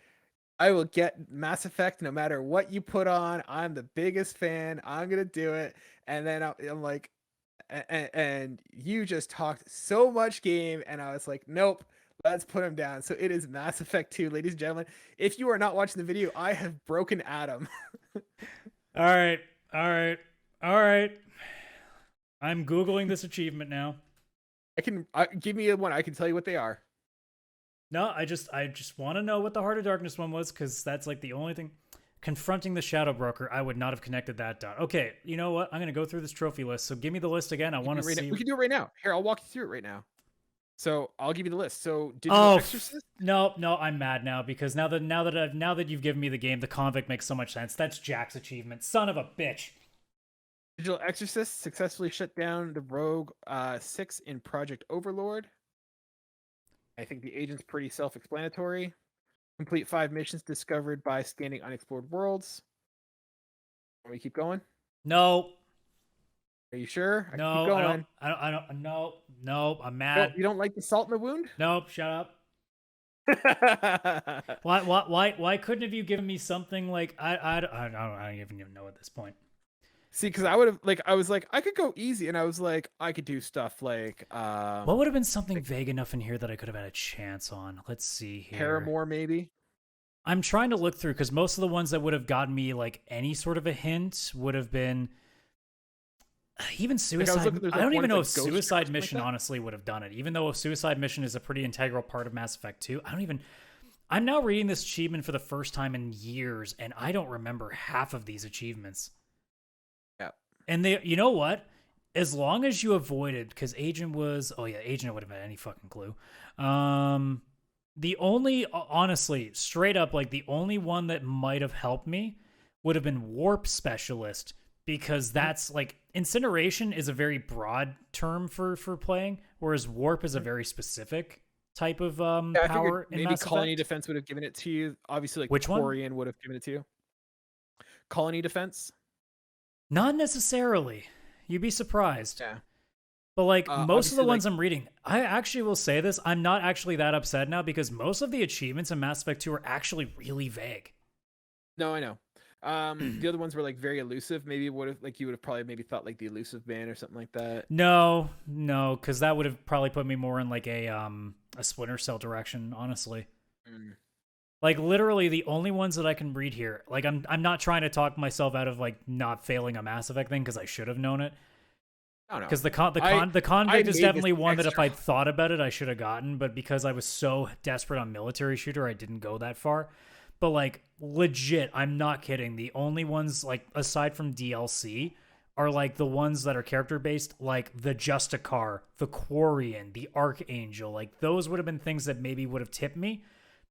Speaker 1: I will get Mass Effect no matter what you put on. I'm the biggest fan. I'm going to do it. And then I'm like, and you just talked so much game. And I was like, nope, let's put him down. So it is Mass Effect 2, ladies and gentlemen. If you are not watching the video, I have broken Adam.
Speaker 2: All right. I'm Googling this achievement now.
Speaker 1: Give me one. I can tell you what they are.
Speaker 2: No, I just want to know what the Heart of Darkness one was because that's like the only thing. Confronting the Shadow Broker, I would not have connected that dot. Okay, you know what? I'm going to go through this trophy list. So give me the list again. I want to see.
Speaker 1: We can do it right now. Here, I'll walk you through it right now. So I'll give you the list. So Digital Exorcist?
Speaker 2: No, I'm mad now because now that you've given me the game, the Convict makes so much sense. That's Jack's achievement. Son of a bitch.
Speaker 1: Digital Exorcist successfully shut down the Rogue 6 in Project Overlord. I think the agent's pretty self-explanatory. Complete 5 missions discovered by scanning unexplored worlds. Want me to keep going?
Speaker 2: No.
Speaker 1: Are you sure?
Speaker 2: No,
Speaker 1: keep going.
Speaker 2: I don't. No, I'm mad.
Speaker 1: You don't like the salt in the wound?
Speaker 2: Nope. Shut up. Why couldn't have you given me something like I don't even know at this point.
Speaker 1: See, because I was like, I could go easy, and I was like, I could do stuff like
Speaker 2: what would have been something vague enough in here that I could have had a chance on? Let's see here.
Speaker 1: Paramore, maybe.
Speaker 2: I'm trying to look through because most of the ones that would have gotten me like any sort of a hint would have been even suicide. I don't even know if suicide mission honestly would have done it. Even though suicide mission is a pretty integral part of Mass Effect 2, I'm now reading this achievement for the first time in years, and I don't remember half of these achievements.
Speaker 1: Yeah.
Speaker 2: And you know what? As long as you avoided, because Agent was, Agent would have had any fucking clue. The only, honestly, straight up, like the only one that might have helped me would have been Warp Specialist, because that's like, incineration is a very broad term for playing, whereas Warp is a very specific type of power in
Speaker 1: maybe
Speaker 2: Mass
Speaker 1: Colony
Speaker 2: Effect.
Speaker 1: Defense would have given it to you. Obviously, like
Speaker 2: Which one?
Speaker 1: Quarian would have given it to you. Colony Defense?
Speaker 2: Not necessarily. You'd be surprised.
Speaker 1: Yeah.
Speaker 2: But like most of the ones I'm reading, I actually will say this, I'm not actually that upset now because most of the achievements in Mass Effect 2 are actually really vague.
Speaker 1: No, I know. The other ones were like very elusive. Maybe would have like you would have probably maybe thought like the elusive man or something like that.
Speaker 2: No, because that would have probably put me more in like a Splinter Cell direction, honestly. Like literally the only ones that I can read here, like I'm not trying to talk myself out of like not failing a Mass Effect thing because I should have known it. Because the convict is definitely one that if I'd thought about it, I should have gotten. But because I was so desperate on military shooter, I didn't go that far. But like legit, I'm not kidding. The only ones like aside from DLC are like the ones that are character based, like the Justicar, the Quarian, the Archangel. Like those would have been things that maybe would have tipped me.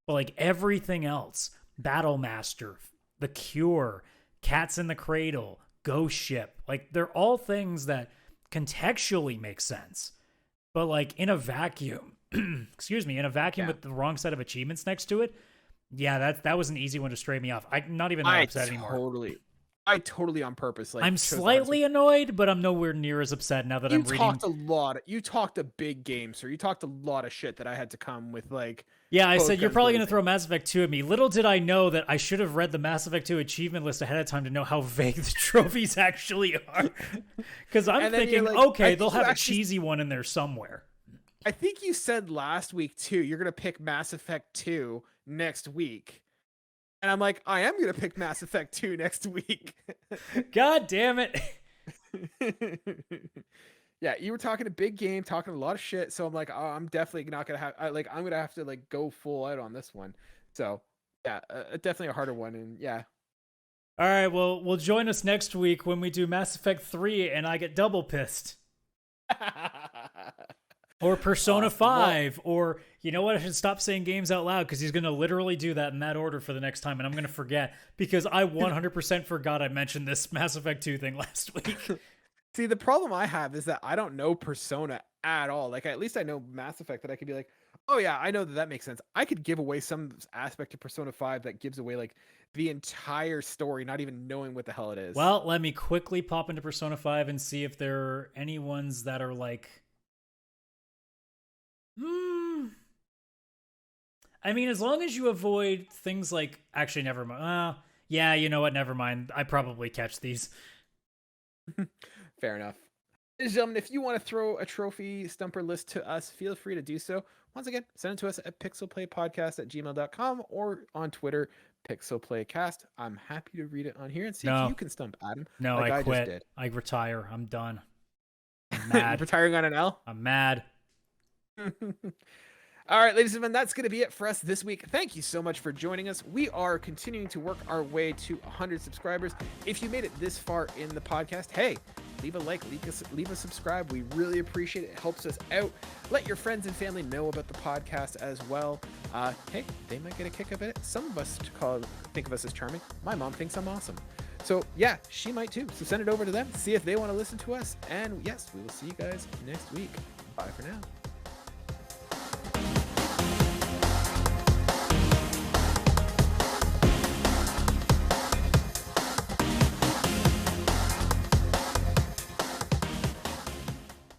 Speaker 2: But like everything else, Battlemaster, The Cure, Cats in the Cradle, Ghost Ship, like they're all things that contextually makes sense, but like in a vacuum, with the wrong set of achievements next to it, that was an easy one to stray me off. I'm not even that upset anymore.
Speaker 1: I totally on purpose. Like
Speaker 2: I'm slightly annoyed, but I'm nowhere near as upset now that I'm reading.
Speaker 1: You talked a big game, sir. You talked a lot of shit that I had to come with, like.
Speaker 2: Yeah, I said you're probably going to throw Mass Effect 2 at me. Little did I know that I should have read the Mass Effect 2 achievement list ahead of time to know how vague the trophies actually are. Because I'm thinking, like, okay, they'll have a cheesy one in there somewhere.
Speaker 1: I think you said last week too, you're going to pick Mass Effect 2 next week. And I'm like, I am going to pick Mass Effect 2 next week.
Speaker 2: God damn it.
Speaker 1: Yeah, you were talking a big game, talking a lot of shit. So I'm like, oh, I'm definitely not going to have, I'm going to have to like go full out on this one. So yeah, definitely a harder one. And yeah.
Speaker 2: All right, well, we'll join us next week when we do Mass Effect 3 and I get double pissed. Or Persona 5, or you know what? I should stop saying games out loud because he's going to literally do that in that order for the next time, and I'm going to forget because I 100% forgot I mentioned this Mass Effect 2 thing last week.
Speaker 1: See, the problem I have is that I don't know Persona at all. Like, at least I know Mass Effect that I could be like, oh yeah, I know that makes sense. I could give away some aspect of Persona 5 that gives away like the entire story, not even knowing what the hell it is.
Speaker 2: Well, let me quickly pop into Persona 5 and see if there are any ones that are like... I mean, as long as you avoid things like... Actually, never mind. Yeah, you know what? Never mind. I probably catch these.
Speaker 1: Fair enough. Ladies and gentlemen, if you want to throw a trophy stumper list to us, feel free to do so. Once again, send it to us at pixelplaypodcast@gmail.com or on Twitter, pixelplaycast. I'm happy to read it on here and see if you can stump Adam.
Speaker 2: No, like I quit. Just did. I retire. I'm done. I'm mad.
Speaker 1: Retiring on an L?
Speaker 2: I'm mad.
Speaker 1: All right, ladies and gentlemen, that's going to be it for us this week. Thank you so much for joining us. We are continuing to work our way to 100 subscribers. If you made it this far in the podcast, hey, leave a like, leave a subscribe. We really appreciate it. It helps us out. Let your friends and family know about the podcast as well. Hey, they might get a kick out of it. Some of us think of us as charming. My mom thinks I'm awesome. So yeah, she might too. So send it over to them. See if they want to listen to us. And yes, we will see you guys next week. Bye for now.